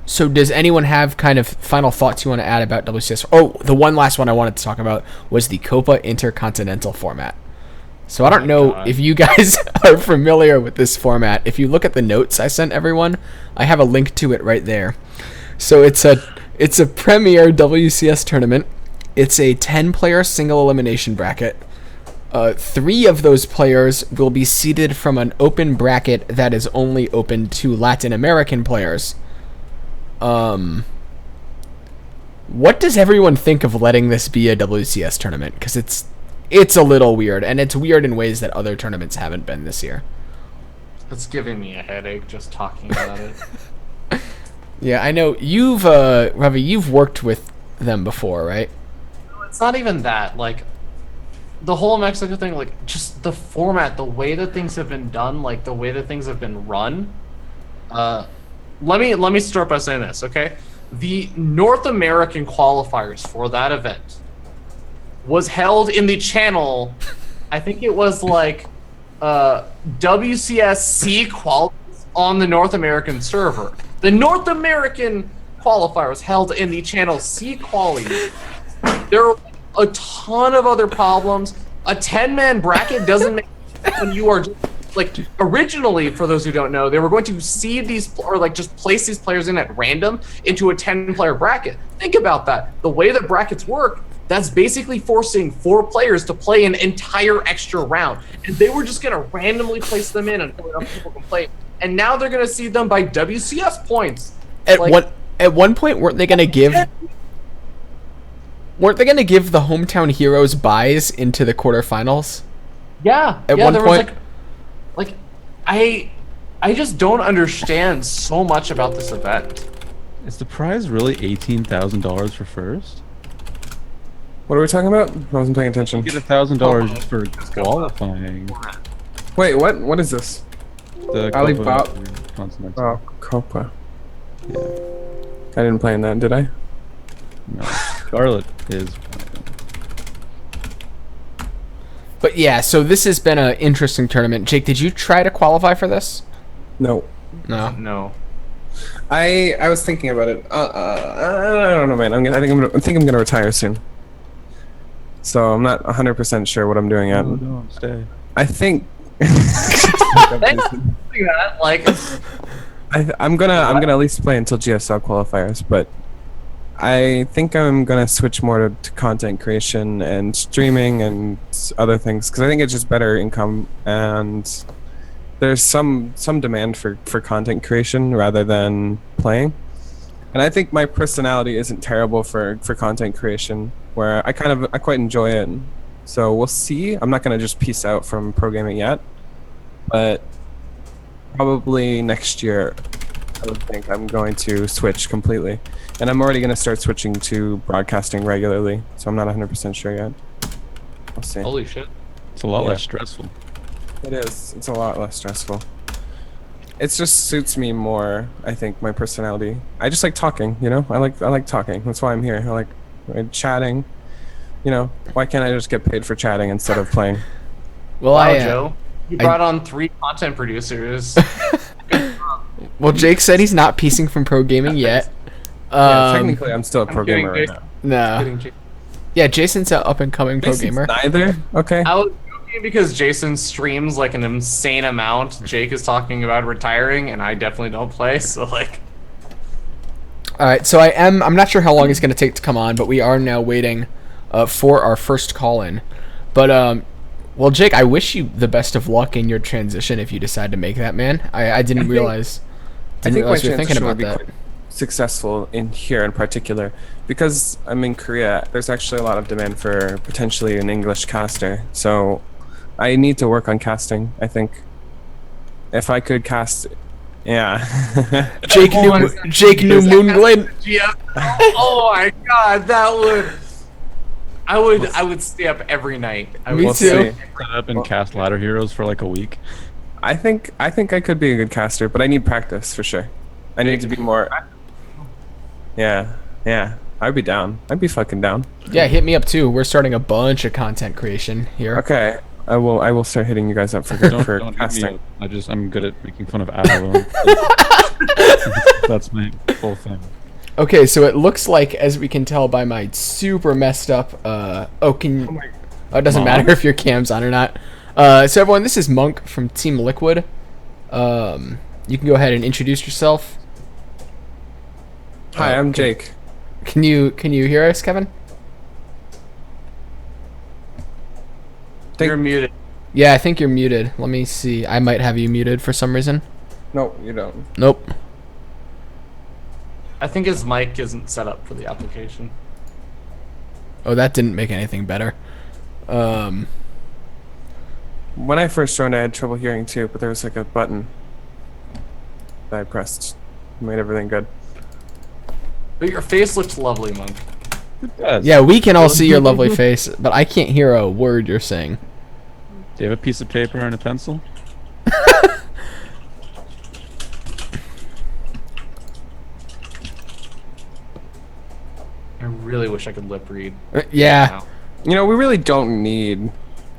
So does anyone have kind of final thoughts you want to add about WCS? Oh, the one last one I wanted to talk about was the Copa Intercontinental format. So I don't know if you guys are familiar with this format. If you look at the notes I sent everyone, I have a link to it right there. So it's a premier WCS tournament. It's a 10-player single elimination bracket. 3 of those players will be seeded from an open bracket that is only open to Latin American players. What does everyone think of letting this be a WCS tournament? Because it's a little weird, and it's weird in ways that other tournaments haven't been this year. It's giving me a headache just talking about it. Yeah, I know Ravi, you've worked with them before, right? It's not even that. Like, the whole Mexico thing, like, just the format, the way that things have been done, like, the way that things have been run. Let me start by saying this, okay? The North American qualifiers for that event was held in the channel, I think it was like WCSC qualifiers on the North American server. The North American qualifier was held in the channel C quali. There are a ton of other problems. A 10-man bracket doesn't make sense when you are just, like, originally, for those who don't know, they were going to seed these or like just place these players in at random into a 10-player bracket. Think about that. The way that brackets work, that's basically forcing 4 players to play an entire extra round. And they were just going to randomly place them in until enough people can play. And now they're going to seed them by WCS points. At one point, weren't they going to give the hometown heroes buys into the quarterfinals? Yeah. At one there point- was like I just don't understand so much about this event. Is the prize really $18,000 for first? What are we talking about? I wasn't paying attention. You get $1,000 just for qualifying. Wait, what? What is this? The Alibaba. Continental. Oh, Copa. Yeah. I didn't play in that, did I? No. Scarlet is. But yeah, so this has been an interesting tournament. Jake, did you try to qualify for this? No. No. No. I was thinking about it. I don't know, man. I think I'm gonna retire soon. So I'm not 100% sure what I'm doing yet. Oh, don't stay. I think. That, like, I'm gonna at least play until GSL qualifiers, but I think I'm gonna switch more to content creation and streaming and other things because I think it's just better income and there's some demand for content creation rather than playing. And I think my personality isn't terrible for content creation, where I quite enjoy it. So we'll see. I'm not gonna just peace out from pro gaming yet, but probably next year I would think I'm going to switch completely. And I'm already going to start switching to broadcasting regularly, so I'm not 100% sure yet. We'll see. holy shit. It's a lot Yeah. less stressful. It is. It's a lot less stressful. It just suits me more, I think, my personality. I just like talking, you know? I like talking. That's why I'm here. I like chatting. You know, why can't I just get paid for chatting instead of playing? Well, Wow, Joe. You brought on 3 content producers. Well, Jake said he's not piecing from pro gaming yet. Yeah, technically I'm still a pro kidding, gamer right Jake. now. No. Kidding, Jake. Yeah, Jason's an up and coming pro Jason's gamer. neither. Okay. I was joking because Jason streams like an insane amount. Jake is talking about retiring, and I definitely don't play. So like, All right, so I'm not sure how long it's going to take to come on, but we are now waiting for our first call in. But well, Jake, I wish you the best of luck in your transition if you decide to make that, man. I didn't realize I think my you were thinking transition would about be that. quite successful in here in particular because I'm in Korea. There's actually a lot of demand for potentially an English caster, so I need to work on casting. I think if I could cast, yeah. Jake Oh New my God. Jake New Moonglade. yeah. Oh my god, that would. I would stay up every night. I Me would too. stay- Set up and cast Ladder Heroes for like a week. I think I could be a good caster, but I need practice for sure. I need to be more. Yeah, I'd be down. I'd be fucking down. Yeah, hit me up too. We're starting a bunch of content creation here. Okay, I will start hitting you guys up for Don't, for don't hit me casting. up. I'm good at making fun of Avalon. That's my whole thing. Okay, so it looks like, as we can tell by my super messed up, it doesn't Mom? matter if your cam's on or not. So everyone, this is Monk from Team Liquid. You can go ahead and introduce yourself. Hi, I'm Jake. Can you hear us, Kevin? You're muted. Yeah, I think you're muted. Let me see. I might have you muted for some reason. No, you don't. Nope. I think his mic isn't set up for the application. Oh, that didn't make anything better. When I first joined, I had trouble hearing too, but there was like a button that I pressed, made everything good. But your face looks lovely, Monk. Yeah, we can all see your lovely face, but I can't hear a word you're saying. Do you have a piece of paper and a pencil? I really wish I could lip read. Yeah. Wow. You know, we really don't need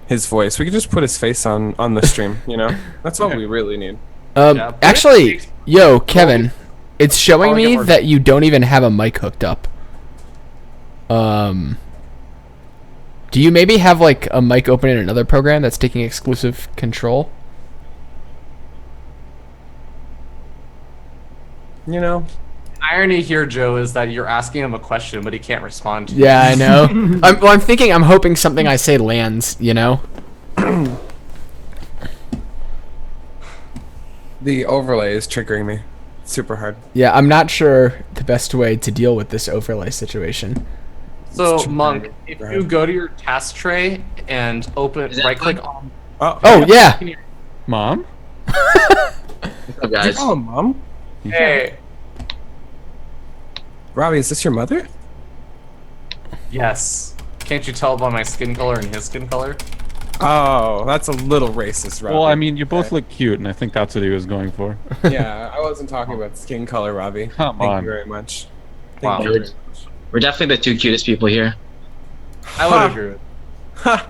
his voice. We could just put his face on the stream. You know, that's what we really need. Yeah, but Actually, it takes- yo, Kevin, it's showing I'll get me more- that you don't even have a mic hooked up. Do you maybe have like a mic open in another program that's taking exclusive control? You know, Irony here, Joe, is that you're asking him a question, but he can't respond to you. Yeah, I know. I'm hoping something I say lands, you know? the overlay is triggering me. It's super hard. Yeah, I'm not sure the best way to deal with this overlay situation. So, It's true. Monk, if Right. you go to your task tray and open, Is that right click fine? on. Oh, yeah. Mom? What's up, Did you guys? call him mom? Hey. Robbie, is this your mother? Yes. Can't you tell by my skin color and his skin color? Oh, that's a little racist, Robbie. Well, I mean, you both look cute, and I think that's what he was going for. Yeah, I wasn't talking about skin color, Robbie. Come Thank on. you very much. Wow. Thank you very much. We're definitely the two cutest people here. I would agree with Ha!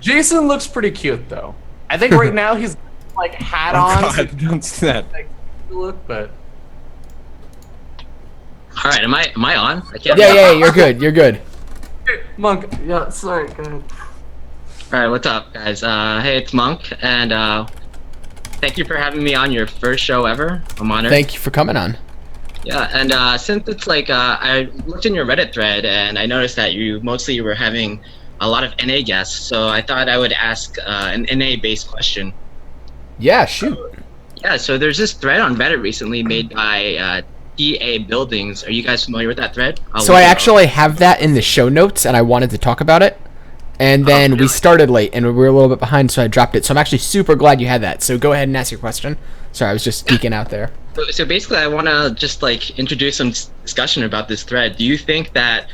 Jason looks pretty cute, though. I think right now he's like hat Oh, on, so God, don't say that. look, but All right, am I on? I can't. Yeah, you're good. You're good. Hey, Monk. Yeah, sorry. Go ahead. All right, what's up, guys? Hey, it's Monk, and thank you for having me on your first show ever. I'm honored. Thank you for coming on. Yeah, and since it's like I looked in your Reddit thread and I noticed that you mostly were having a lot of NA guests, so I thought I would ask an NA-based question. Yeah, shoot. Yeah, so there's this thread on Reddit recently made by EA Buildings. Are you guys familiar with that thread? So I actually have that in the show notes, and I wanted to talk about it. And then we really? started late, and we were a little bit behind, so I dropped it. So I'm actually super glad you had that. So go ahead and ask your question. Sorry, I was just geeking out there. So basically, I want to just like introduce some discussion about this thread. Do you think that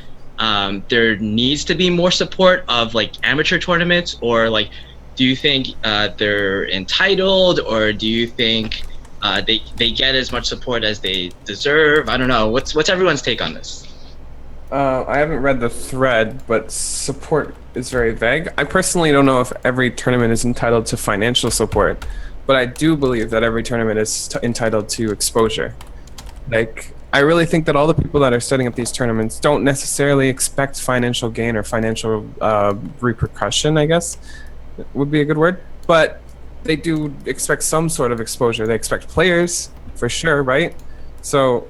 there needs to be more support of like amateur tournaments, or like do you think they're entitled, or do you think they get as much support as they deserve? I don't know. What's everyone's take on this? I haven't read the thread, but support is very vague. I personally don't know if every tournament is entitled to financial support, but I do believe that every tournament is entitled to exposure. Like, I really think that all the people that are setting up these tournaments don't necessarily expect financial gain or financial repercussion, I guess would be a good word. But they do expect some sort of exposure. They expect players, for sure, right? So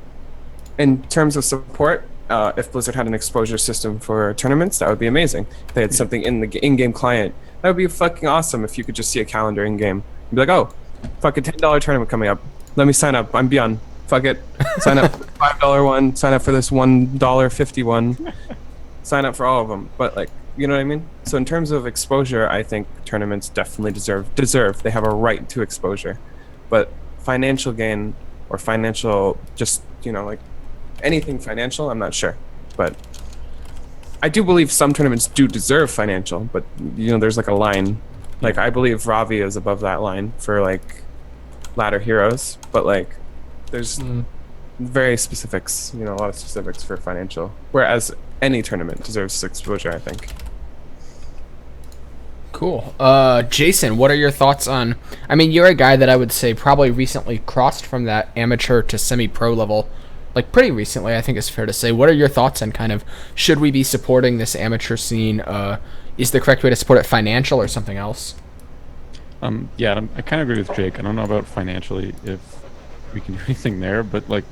in terms of support, if Blizzard had an exposure system for tournaments, that would be amazing. If they had something in the in-game client, that would be fucking awesome if you could just see a calendar in-game. You'd be like, oh, fucking $10 tournament coming up. Let me sign up. I'm beyond. Fuck it. Sign up for the $5 one. Sign up for this $1.50 one. Sign up for all of them. But like, you know what I mean? So in terms of exposure, I think tournaments definitely deserve. They have a right to exposure. But financial gain or financial, just, you know, like anything financial, I'm not sure. But I do believe some tournaments do deserve financial, but you know, there's like a line. Like I believe Ravi is above that line for like ladder heroes, but like there's very specifics, you know, a lot of specifics for financial. Whereas any tournament deserves exposure, I think. Cool. Jason, what are your thoughts on? I mean, you're a guy that I would say probably recently crossed from that amateur to semi-pro level, like pretty recently, I think it's fair to say. What are your thoughts on kind of should we be supporting this amateur scene? Is the correct way to support it financial or something else? Yeah, I kind of agree with Jake. I don't know about financially if we can do anything there, but like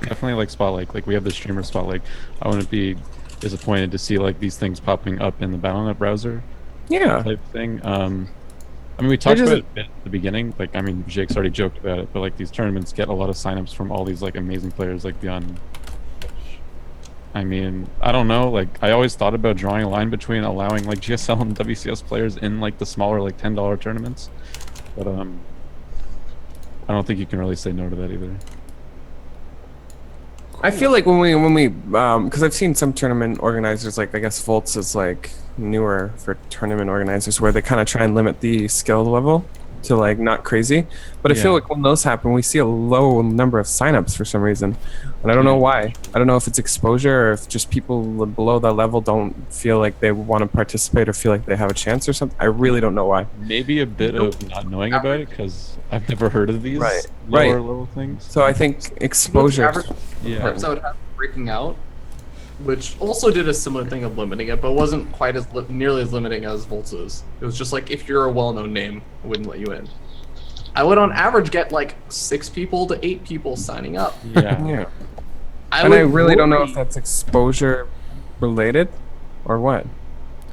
definitely like Spotlight. Like we have the streamer Spotlight. I wouldn't be disappointed to see like these things popping up in the Battle.net browser. Yeah. Type thing. I mean, we talked about it a bit at the beginning. Like, I mean, Jake's already joked about it, but like these tournaments get a lot of signups from all these like amazing players like Beyond. I mean, I don't know. Like, I always thought about drawing a line between allowing like GSL and WCS players in like the smaller like $10 tournaments, but I don't think you can really say no to that either. I feel like when we because I've seen some tournament organizers, like I guess Volts is like newer for tournament organizers, where they kind of try and limit the skill level to like not crazy. But I feel like when those happen, we see a low number of signups for some reason, and I don't know why. I don't know if it's exposure or if just people below that level don't feel like they want to participate or feel like they have a chance or something. I really don't know why. Maybe a bit of not knowing about it because I've never heard of these Right. lower level things. So I think exposure. Yeah. Episode had breaking out, which also did a similar thing of limiting it, but wasn't quite as nearly as limiting as Volts's. It was just like if you're a well-known name, it wouldn't let you in. I would on average get like 6 people to 8 people signing up. Yeah. Yeah. I And I would really don't know if worry- that's exposure related or what.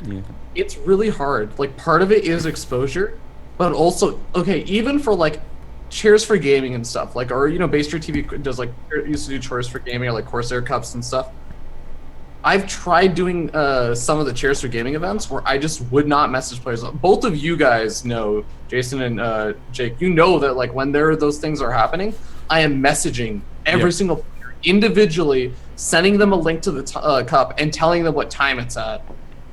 Yeah. It's really hard. Like part of it is exposure, but also okay, even for like Cheers for Gaming and stuff, like or you know, Base Street TV does like used to do Cheers for Gaming or like Corsair Cups and stuff. I've tried doing some of the Cheers for Gaming events where I just would not message players. Both of you guys know, Jason and Jake, you know that like when those things are happening, I am messaging every single player individually, sending them a link to the cup and telling them what time it's at.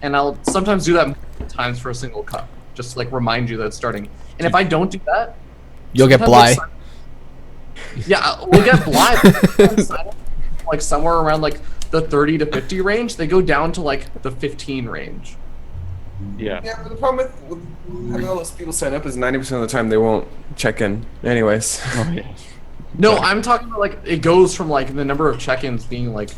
And I'll sometimes do that multiple times for a single cup, just to, like remind you that it's starting. And if I don't do that, You'll get sometimes Bly. yeah, we'll get Bly. Like somewhere around like the 30 to 50 range, they go down to like the 15 range. Yeah. Yeah, but the problem with having all those people sign up is 90% of the time they won't check in. Anyways. Oh yeah. No, I'm talking about like it goes from like the number of check-ins being like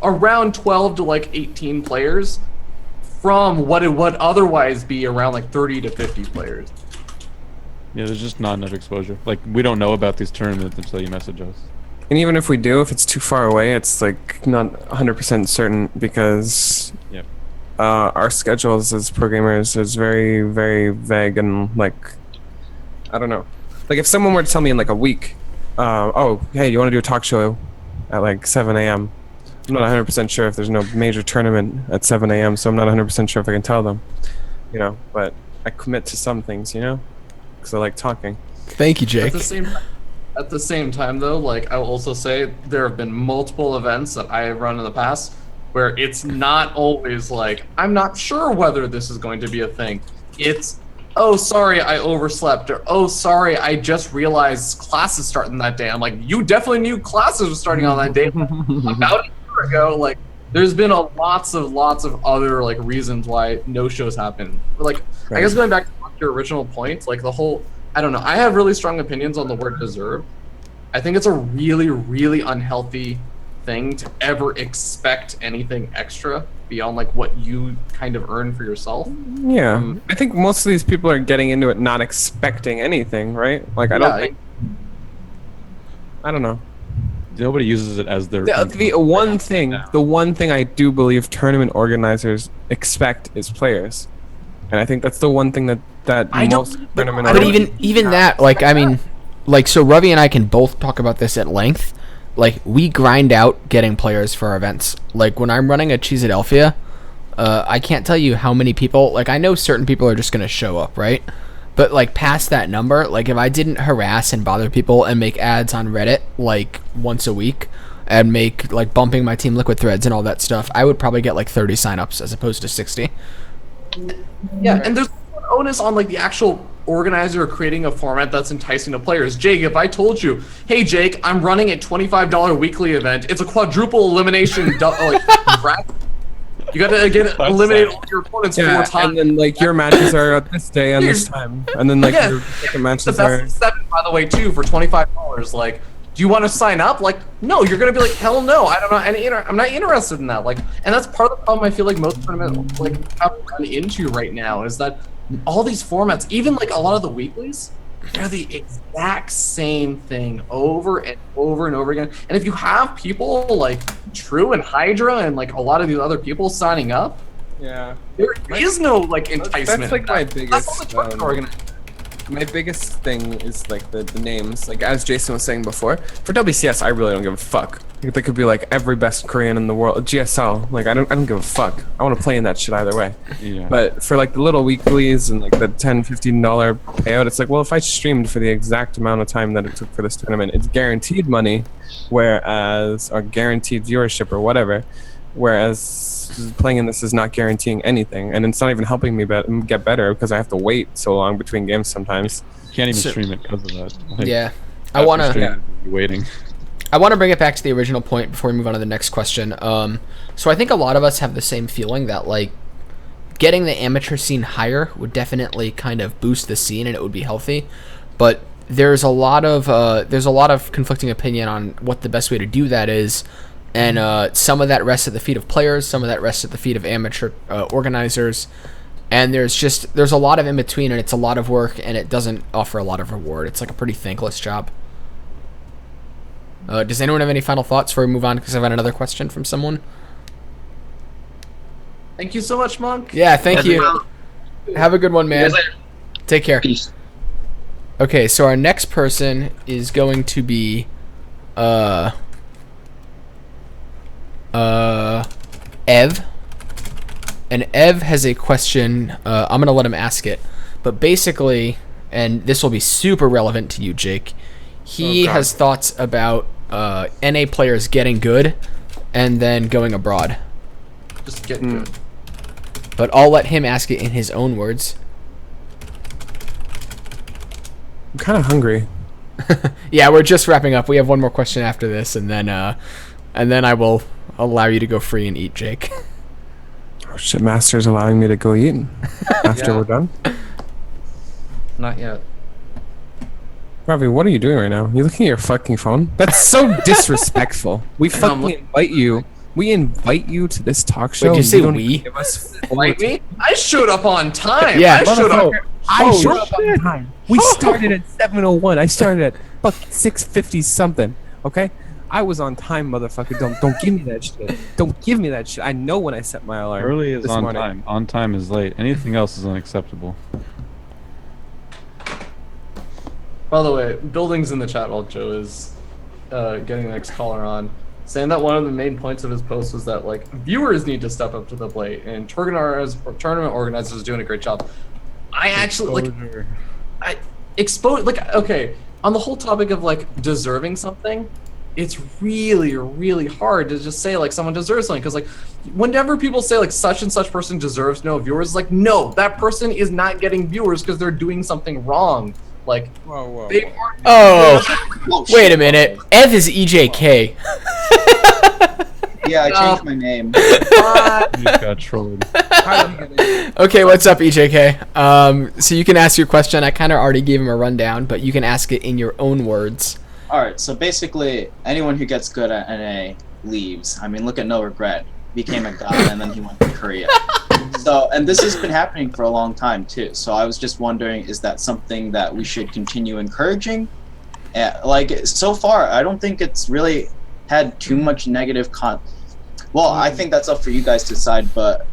around 12 to like 18 players from what it would otherwise be around like 30 to 50 players. Yeah, there's just not enough exposure. Like, we don't know about these tournaments until you message us. And even if we do, if it's too far away, it's like not 100% certain because Yep. our schedules as pro gamers is very, very vague and like, I don't know. Like if someone were to tell me in like a week, oh, hey, you want to do a talk show at like 7 a.m. I'm not 100% sure if there's no major tournament at 7 a.m., so I'm not 100% sure if I can tell them, you know, but I commit to some things, you know, because I like talking. Thank you, Jake. At the same time, though, like I will also say there have been multiple events that I have run in the past where it's not always like I'm not sure whether this is going to be a thing. It's oh sorry I overslept or oh sorry I just realized classes starting that day. I'm like you definitely knew classes were starting on that day about a year ago. Like there's been lots of other like reasons why no shows happen. But, like I guess going back to your original point, like the whole I don't know. I have really strong opinions on the word deserve. I think it's a really, really unhealthy thing to ever expect anything extra beyond like what you kind of earn for yourself. Yeah, I think most of these people are getting into it not expecting anything, right? Like I don't think. I don't know. Nobody uses it as their. The one thing I do believe tournament organizers expect is players, and I think that's the one thing that most tournament. But even that, like, I mean, like, so Ravi and I can both talk about this at length. Like, we grind out getting players for our events. Like, when I'm running a Cheesadelphia, I can't tell you how many people. Like, I know certain people are just gonna show up, right? But, like, past that number, like, if I didn't harass and bother people and make ads on Reddit, like, once a week, and make, like, bumping my Team Liquid threads and all that stuff, I would probably get, like, 30 signups as opposed to 60. Yeah, and there's an onus on, like, the actual organizer creating a format that's enticing to players. Jake, if I told you, hey, Jake, I'm running a $25 weekly event, it's a quadruple elimination, you gotta eliminate all your opponents 4 times. And then like your matches are at this day and this time, and then like your second matches the best are. of 7, by the way, too, for $25. Like, do you want to sign up? Like, no, you're gonna be like, hell no, I don't know, I'm not interested in that. Like, and that's part of the problem I feel like most tournaments like have run into right now is that all these formats, even like a lot of the weeklies, they're the exact same thing over and over and over again. And if you have people like True and Hydra and like a lot of these other people signing up, Yeah. there is no like enticement. That's like my That's biggest. all the tournament organizers. My biggest thing is like the names. Like as Jason was saying before, for WCS, I really don't give a fuck. Like, they could be like every best Korean in the world. GSL, like I don't give a fuck. I want to play in that shit either way. Yeah. But for like the little weeklies and like the $10-15 payout, it's like, well, if I streamed for the exact amount of time that it took for this tournament, it's guaranteed money, whereas or guaranteed viewership or whatever. Whereas playing in this is not guaranteeing anything, and it's not even helping me get better because I have to wait so long between games sometimes. You can't even stream it because of that. Like, Yeah. I after want to... streaming, you're waiting. I want to bring it back to the original point before we move on to the next question. So I think a lot of us have the same feeling that, like, getting the amateur scene higher would definitely kind of boost the scene and it would be healthy. But there's a lot of conflicting opinion on what the best way to do that is. And some of that rests at the feet of players, some of that rests at the feet of amateur organizers. And there's a lot of in between, and it's a lot of work, and it doesn't offer a lot of reward. It's like a pretty thankless job. Does anyone have any final thoughts before we move on? Because I've got another question from someone. Thank you so much, Monk. Yeah, thank you. Have a good one, man. Take care. Peace. Okay, so our next person is going to be Ev. And Ev has a question. I'm going to let him ask it. But basically, and this will be super relevant to you, Jake, he has thoughts about NA players getting good and then going abroad. Just get good. But I'll let him ask it in his own words. I'm kind of hungry. Yeah, we're just wrapping up. We have one more question after this, and then I will allow you to go free and eat, Jake. Oh shit, Master's allowing me to go eat after we're done. Not yet. Ravi, what are you doing right now? You looking at your fucking phone? That's so disrespectful. We fucking invite you. We invite you to this talk show. Wait, did you say don't we? Give us Like me? I showed up on time. Yeah, I showed up. I showed up on time. We started at 7:01. I started at fucking 6:50 something. Okay, I was on time, motherfucker. Don't give me that shit. Don't give me that shit. I know when I set my alarm. Early is this on morning. time. On time is late. Anything else is unacceptable. By the way, Buildings in the chat while Joe is getting the next caller on, saying that one of the main points of his post was that like viewers need to step up to the plate, and tournament organizers are doing a great job. I actually okay, on the whole topic of like deserving something, it's really, really hard to just say like someone deserves something, because like whenever people say like such and such person deserves no viewers, it's like no, that person is not getting viewers because they're doing something wrong. Like Whoa. they aren't. Oh, wait a minute. Ev is EJK. Yeah, I changed my name. You just got trolled. Okay, what's up, EJK? So you can ask your question. I kind of already gave him a rundown, but you can ask it in your own words. All right, so basically, anyone who gets good at NA leaves. I mean, look at No Regret. Became a god, and then he went to Korea. So, and this has been happening for a long time too. So I was just wondering, is that something that we should continue encouraging? Like so far, I don't think it's really had too much negative Well, I think that's up for you guys to decide. But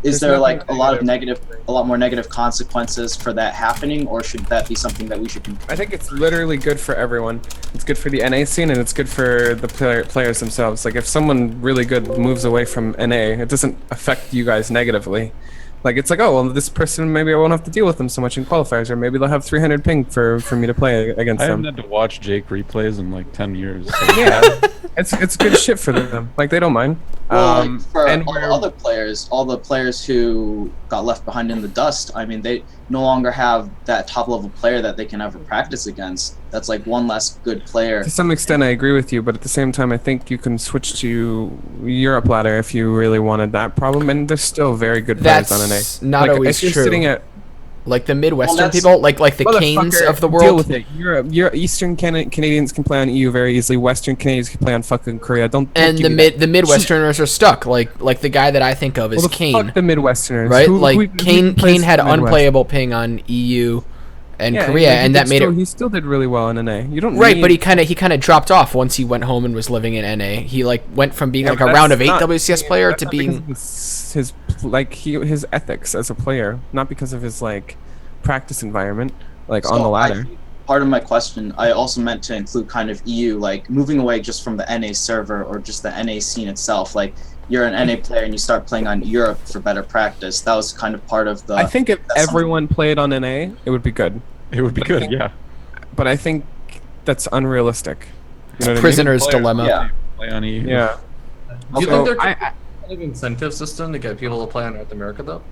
is there like a lot more negative consequences for that happening, or should that be something that we should? I think it's literally good for everyone. It's good for the NA scene, and it's good for the players themselves. Like, if someone really good moves away from NA, it doesn't affect you guys negatively. Like, it's like, oh, well, this person, maybe I won't have to deal with them so much in qualifiers, or maybe they'll have 300 ping for me to play against I them. haven't had to watch Jake replays in like 10 years. So. Yeah, it's good shit for them. Like, they don't mind. Well, like for and all the other players, all the players who got left behind in the dust, I mean, they no longer have that top level player that they can ever practice against. That's like one less good player. To some extent, I agree with you, but at the same time, I think you can switch to Europe ladder if you really wanted that problem, and there's still very good players on NA. That's not Like, always if you're true. Sitting at, Like the Midwestern that's- people, like the Canes Motherfucker, of the deal world. with it. Europe, Eastern Canadians can play on EU very easily. Western Canadians can play on fucking Korea. Don't And give the me that. the Midwesterners are stuck. Like the guy that I think of is Well, the Kane, fuck the Midwesterners, right? Who Like Kane plays had for the Midwest? unplayable ping on EU and Yeah, Korea, like, he and did that made still, it He still did really well in NA. You don't right. need, But he kind of dropped off once he went home and was living in NA. He like went from being Yeah, like but a that's round of 8 not- WCS player that's to not because being. of his ethics as a player, not because of his like practice environment, like So on the ladder. Part of my question, I also meant to include kind of EU, like moving away just from the NA server or just the NA scene itself. Like, you're an NA player and you start playing on Europe for better practice. That was kind of part of the. I think if that's everyone played on NA, it would be good. It would be good, yeah. But I think that's unrealistic. You know what Prisoner's Players dilemma. Yeah. Play on EU. I mean? Yeah. Do you So, think there I- could be a kind of incentive system to get people to play on North America though?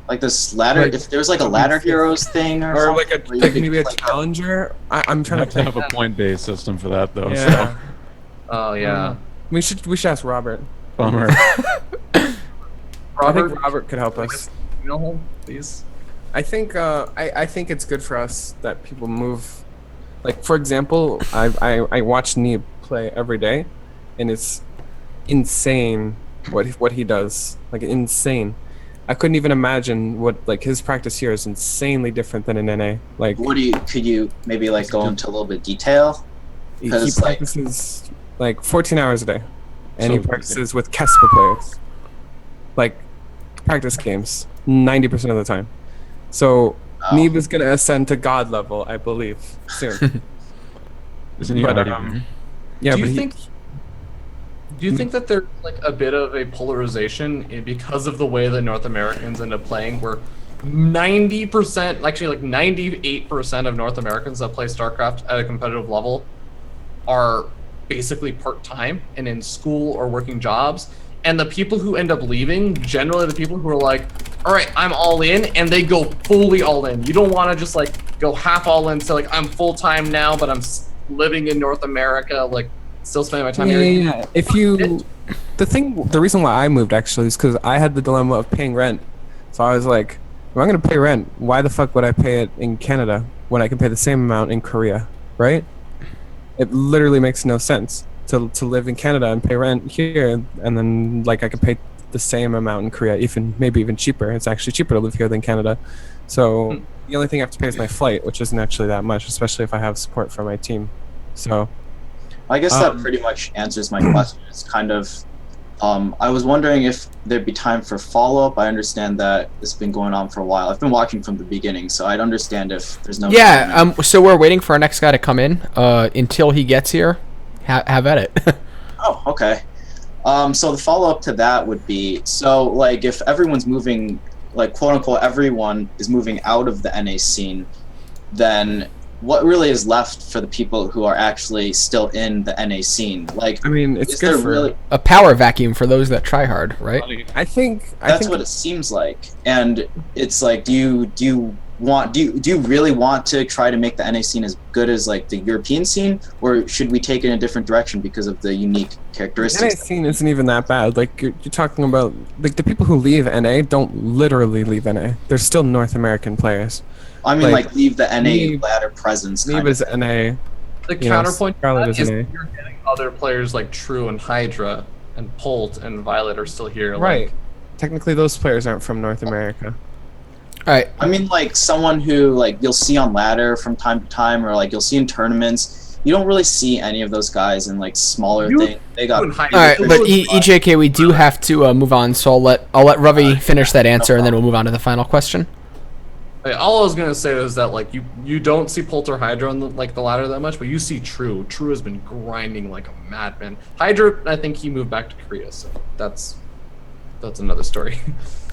Like this ladder, Like- if there was like a ladder heroes thing or, Or like something, where you like could maybe a play- challenger. I'm You trying have to to think. have a point-based system for that, though. Yeah. Oh yeah. We should ask Robert. So bummer. I Robert, think Robert could help us. email him, please. I think I think it's good for us that people move. Like, for example, I watch Neeb play every day, and it's insane what he does. Like, insane. I couldn't even imagine what, like, his practice here is insanely different than in NA. Like, could you maybe like go into a little bit detail? he 'Cause, like- practices like 14 hours a day, and he So- practices with Kesper players. Like, practice games 90% of the time. So Oh. Neeb is gonna ascend to god level, I believe, soon. Isn't he But, already? Yeah, do but you he, think? Do you think that there's like a bit of a polarization because of the way that North Americans end up playing, where 90%, actually like 98% of North Americans that play StarCraft at a competitive level are basically part-time and in school or working jobs, and the people who end up leaving, generally the people who are like, all right, I'm all in, and they go fully all in. You don't want to just like go half all in, so like I'm full-time now, but I'm living in North America, like still spending my time here. yeah. If you, the reason why I moved actually is because I had the dilemma of paying rent. So I was like, if I'm gonna pay rent, why the fuck would I pay it in Canada when I can pay the same amount in Korea, right? It literally makes no sense to live in Canada and pay rent here, and then like I could pay the same amount in Korea, maybe even cheaper. It's actually cheaper to live here than Canada. So the only thing I have to pay is my flight, which isn't actually that much, especially if I have support from my team. So I guess that Um, pretty much answers my question. It's kind of, I was wondering if there'd be time for follow-up. I understand that it's been going on for a while. I've been watching from the beginning, so I'd understand if there's no. Yeah. So we're waiting for our next guy to come in. Until he gets here, have at it. Oh, okay. So the follow-up to that would be, so like if everyone's moving, like quote unquote, everyone is moving out of the NA scene, then what really is left for the people who are actually still in the NA scene? Like, I mean, it's is there good for. really? A power vacuum for those that try hard, right? I think That's what it seems like, and it's like, do you really want to try to make the NA scene as good as like the European scene, or should we take it in a different direction because of the unique The NA characteristics? scene isn't even that bad. Like, you're talking about, like, the people who leave NA don't literally leave NA. They're still North American players. I mean, like, like leave the NA Neeb- ladder presence. Neeb Kind is NA. The You know, counterpoint to Scarlet that is is an A. you're getting other players like True and Hydra and Polt and Violet are still here. Right. Like, Technically, those players aren't from North America. All right. I mean, like someone who like you'll see on ladder from time to time, or like you'll see in tournaments. You don't really see any of those guys in like smaller You- things. They got and Hydra. All right, but EJK, we do have to move on, so I'll let Ravi finish that answer, and then we'll move on to the final question. All I was gonna say is that like you don't see Polt or Hydra on the ladder that much, but you see True. True has been grinding like a madman. Hydra, I think he moved back to Korea, so that's another story.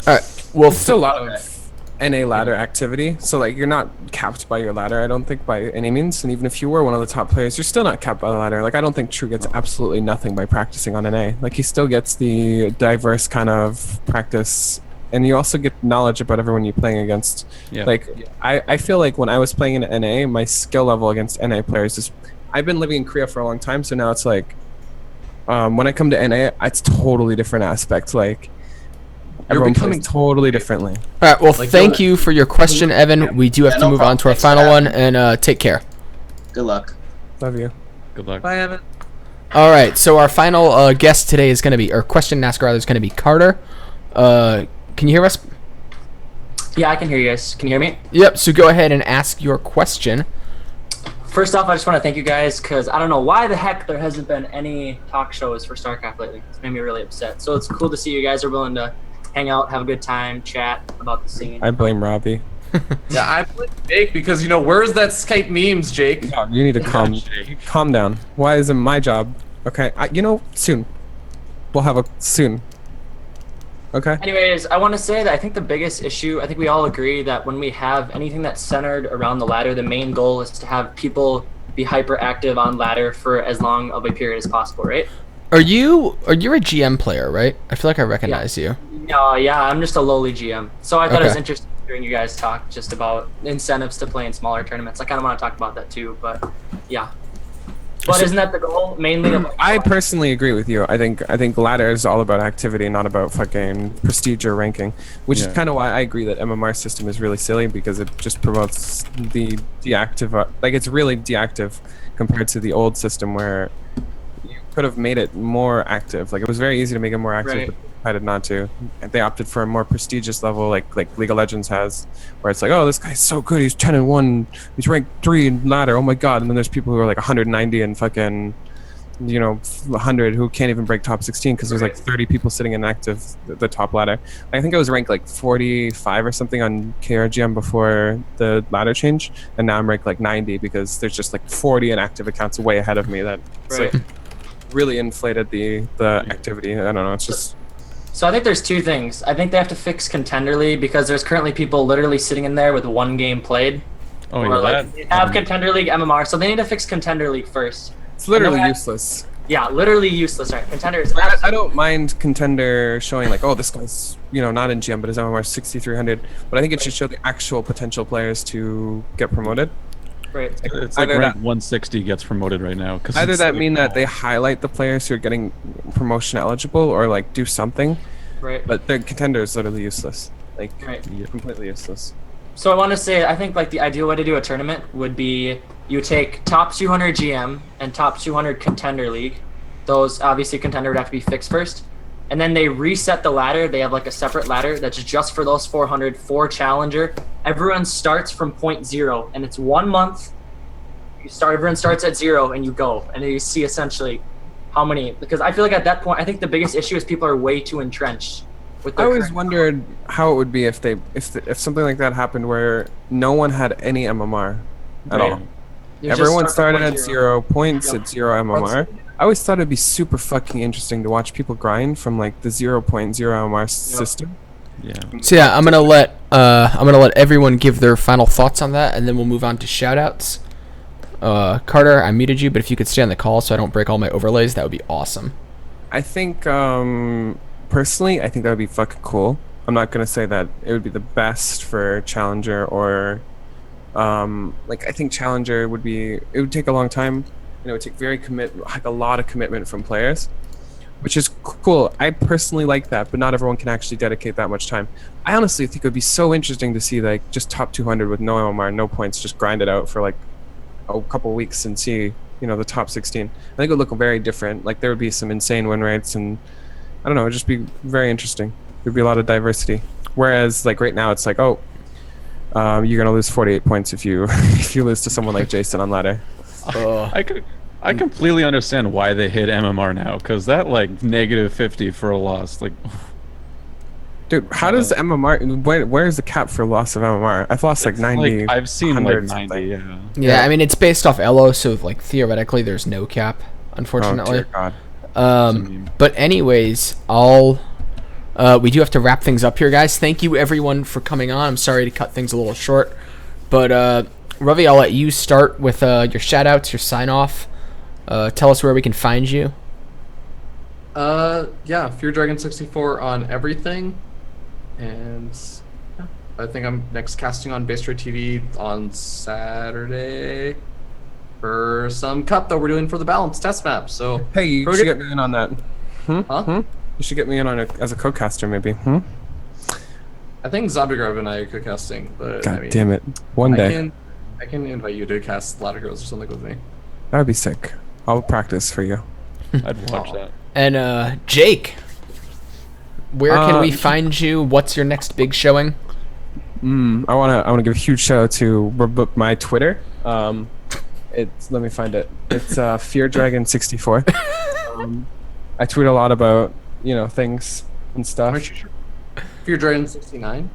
All right. Well, There's still a lot of NA ladder activity, so like you're not capped by your ladder, I don't think, by any means. And even if you were one of the top players, you're still not capped by the ladder. Like I don't think True gets absolutely nothing by practicing on NA. Like he still gets the diverse kind of practice, and you also get knowledge about everyone you're playing against. Yeah. Like I feel like when I was playing in NA, my skill level against NA players is. I've been living in Korea for a long time, so now it's like when I come to NA, it's totally different aspect. Like everyone becoming plays totally differently. all right. Well, Like, thank you for your question, Evan. We do have Yeah, to no move on to our problem. Thanks final for one, having and take care. good luck. Love you. Good luck. Bye, Evan. All right. So our final guest today is going to be, or question and ask rather, is going to be Carter. Can you hear us? Yeah, I can hear you guys. Can you hear me? Yep. So go ahead and ask your question. First off, I just want to thank you guys because I don't know why the heck there hasn't been any talk shows for StarCraft lately. It's made me really upset. So it's cool to see you guys are willing to hang out, have a good time, chat about the scene. I blame Robbie. Yeah, I blame Jake because where's that Skype memes, Jake? Dog, you need to calm down. Why isn't my job? Okay, soon. We'll have a soon. Okay. Anyways, I want to say that I think the biggest issue, I think we all agree that when we have anything that's centered around the ladder, the main goal is to have people be hyperactive on ladder for as long of a period as possible, right? Are you a GM player, right? I feel like I recognize you. No, yeah, I'm just a lowly GM. So I thought it was Okay. interesting hearing you guys talk just about incentives to play in smaller tournaments. I kind of want to talk about that too, but yeah. But isn't that the goal mainly? Of I personally agree with you. I think ladder is all about activity, not about fucking prestige or ranking. Which is Yeah. kind of why I agree that MMR system is really silly because it just promotes the deactive. Like it's really deactive compared to the old system where you could have made it more active. Like it was very easy to make it more active, Right. but they decided not to. And they opted for a more prestigious level, like League of Legends has, where it's like, oh, this guy's so good. He's 10-1. He's ranked 3 in ladder. Oh my god! And then there's people who are like 190 and fucking, 100 who can't even break top 16 because there's like 30 people sitting in active the top ladder. I think I was ranked like 45 or something on KRGM before the ladder change, and now I'm ranked like 90 because there's just like 40 inactive accounts way ahead of me that it's Right. like really inflated the activity. I don't know. It's just So I think there's two things. I think they have to fix Contender League because there's currently people literally sitting in there with one game played. Oh or yeah, like that. they have Contender League MMR, so they need to fix Contender League first. it's literally I- useless. Yeah, literally useless. Right? Contender is I don't mind contender showing like, oh, this guy's not in GM, but his MMR is 6,300. But I think it should show the actual potential players to get promoted. Right. It's like either rank that- 160 gets promoted right now. Cause Either it's that like, mean that they highlight the players who are getting promotion eligible, or like do something. Right. But their contender is literally useless. Like Right. completely useless. So I want to say, I think like the ideal way to do a tournament would be you take top 200 GM and top 200 Contender League. Those obviously Contender would have to be fixed first, and then they reset the ladder. They have like a separate ladder that's just for those 400 for Challenger. Everyone starts from point 0, and it's 1 month. Everyone starts at 0, and you go, and then you see essentially how many. Because I feel like at that point, I think the biggest issue is people are way too entrenched with I their always current- wondered how it would be if something like that happened where no one had any MMR at Right. all. You just Everyone start from started at point 0 points, Yep. at 0 MMR. I always thought it'd be super fucking interesting to watch people grind from like the 0.0 MMR system. Yeah. So yeah, I'm gonna let everyone give their final thoughts on that, and then we'll move on to shoutouts. Carter, I muted you, but if you could stay on the call so I don't break all my overlays, that would be awesome. I think personally, I think that would be fucking cool. I'm not gonna say that it would be the best for Challenger or I think Challenger would would take a long time. It would take a lot of commitment from players, which is cool. I personally like that, but not everyone can actually dedicate that much time. I honestly think it would be so interesting to see like just top 200 with no MMR, no points, just grind it out for like a couple weeks and see the top 16. I think it would look very different. Like there would be some insane win rates, and I don't know, it'd just be very interesting. There'd be a lot of diversity. Whereas like right now, it's like, oh, you're gonna lose 48 points if you if you lose to someone like Jason on ladder. I completely understand why they hit MMR now, because that like negative 50 for a loss, like. Dude, how does MMR? Where is the cap for loss of MMR? I've lost like 90. Like, I've seen like 100 90. something. Yeah, I mean it's based off Elo, so like theoretically there's no cap, unfortunately. Oh, dear God. But anyways, we do have to wrap things up here, guys. Thank you everyone for coming on. I'm sorry to cut things a little short, but Ravi, I'll let you start with your shout outs, your sign off. Tell us where we can find you. Yeah, Fear Dragon 64 on everything, and yeah, I think I'm next casting on Base Trade TV on Saturday for some cup that we're doing for the Balance test map. So Hey, you should get me in on that. Huh? You should get me in on it as a co-caster, maybe. I think Zombie Grove and I are co-casting, but God I mean, damn it! One day I can invite you to cast Ladder Girls or something with me. that would be sick. I'll practice for you. I'd watch that. And Jake, where can we find you? What's your next big showing? I wanna give a huge shout out to my Twitter. Let me find it. It's Fear Dragon 64. I tweet a lot about things and stuff. Aren't you sure? Fear Dragon 69.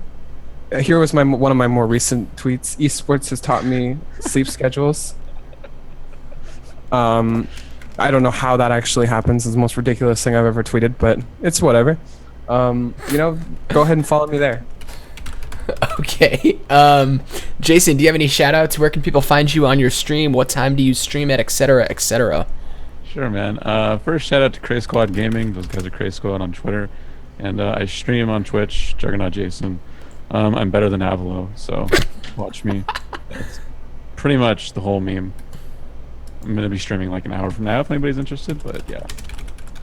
Here was one of my more recent tweets. Esports has taught me sleep schedules. I don't know how that actually happens. It's the most ridiculous thing I've ever tweeted, but it's whatever. Go ahead and follow me there. Okay. Jason, do you have any shout outs? Where can people find you on your stream? What time do you stream at, etc., etc.? Sure, man. First, shout out to Cray Squad Gaming. Those guys are Cray Squad on Twitter. And I stream on Twitch, Juggernaut Jason. I'm better than Avalo, so watch me. That's pretty much the whole meme. I'm going to be streaming like an hour from now if anybody's interested, but yeah.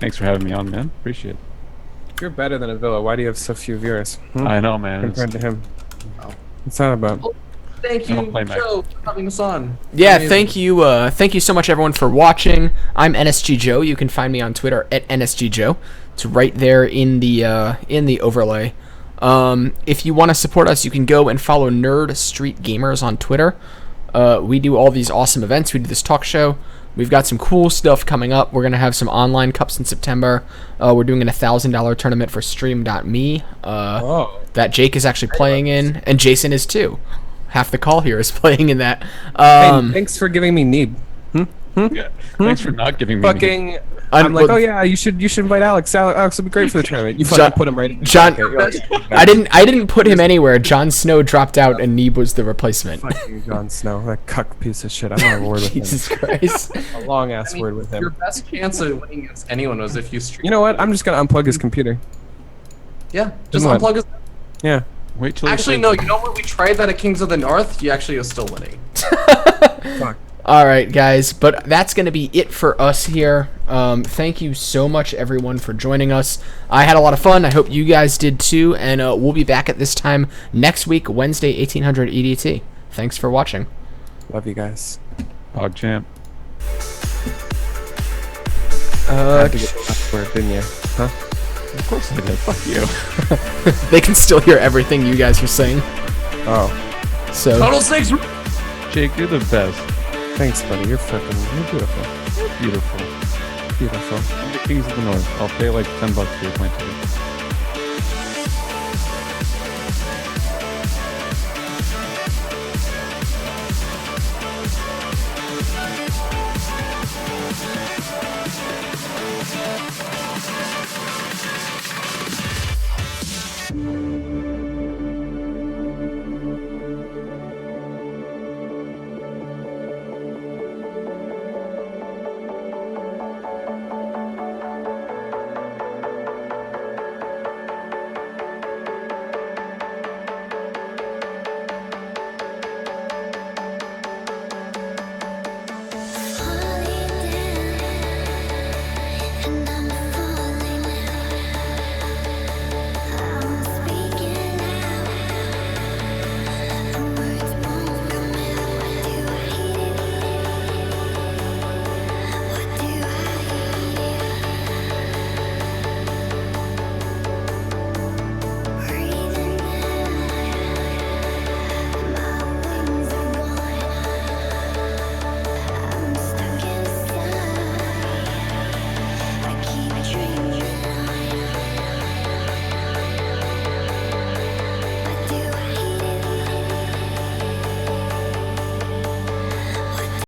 Thanks for having me on, man. Appreciate it. You're better than Avila. Why do you have so few viewers? I know, man. Compared to him. What's that about? Thank I you, don't play Mac. Joe, for having us on. Yeah, Amazing. thank you so much everyone for watching. I'm NSG Joe. You can find me on Twitter at NSG Joe. It's right there in the overlay. If you want to support us, you can go and follow Nerd Street Gamers on Twitter. We do all these awesome events. We do this talk show. We've got some cool stuff coming up. We're going to have some online cups in September. We're doing an $1,000 tournament for Stream.me that Jake is actually playing in, and Jason is too. Half the call here is playing in that. Hey, thanks for giving me Neeb. Yeah. Thanks for not giving me Fucking... I'm like, oh yeah, you should invite Alex. Alex would be great for the tournament. You fucking put him right in. John, Okay, I didn't put him anywhere. Jon Snow dropped out, and Neeb was the replacement. Fucking Jon Snow, that cuck piece of shit. I don't have a word with him. Jesus Christ. A long ass word with Your him. best chance of winning against anyone was if you stream. You know what? I'm just gonna unplug his computer. Yeah, just Come on. unplug his. Yeah. Wait till Actually, no. You know what? We tried that at Kings of the North. You actually are still winning. Fuck. All right, guys, but that's going to be it for us here. Thank you so much, everyone, for joining us. I had a lot of fun. I hope you guys did too, and we'll be back at this time next week, Wednesday, 1800 EDT. Thanks for watching. Love you guys. PogChamp. Had to get the last word, didn't you? Huh? Of course I did. Fuck you. They can still hear everything you guys are saying. Oh, So Total Snakes. Jake, you're the best. thanks, buddy. You're beautiful. Beautiful. Beautiful. I'm the Kings of the North. I'll pay like $10 for your point ticket.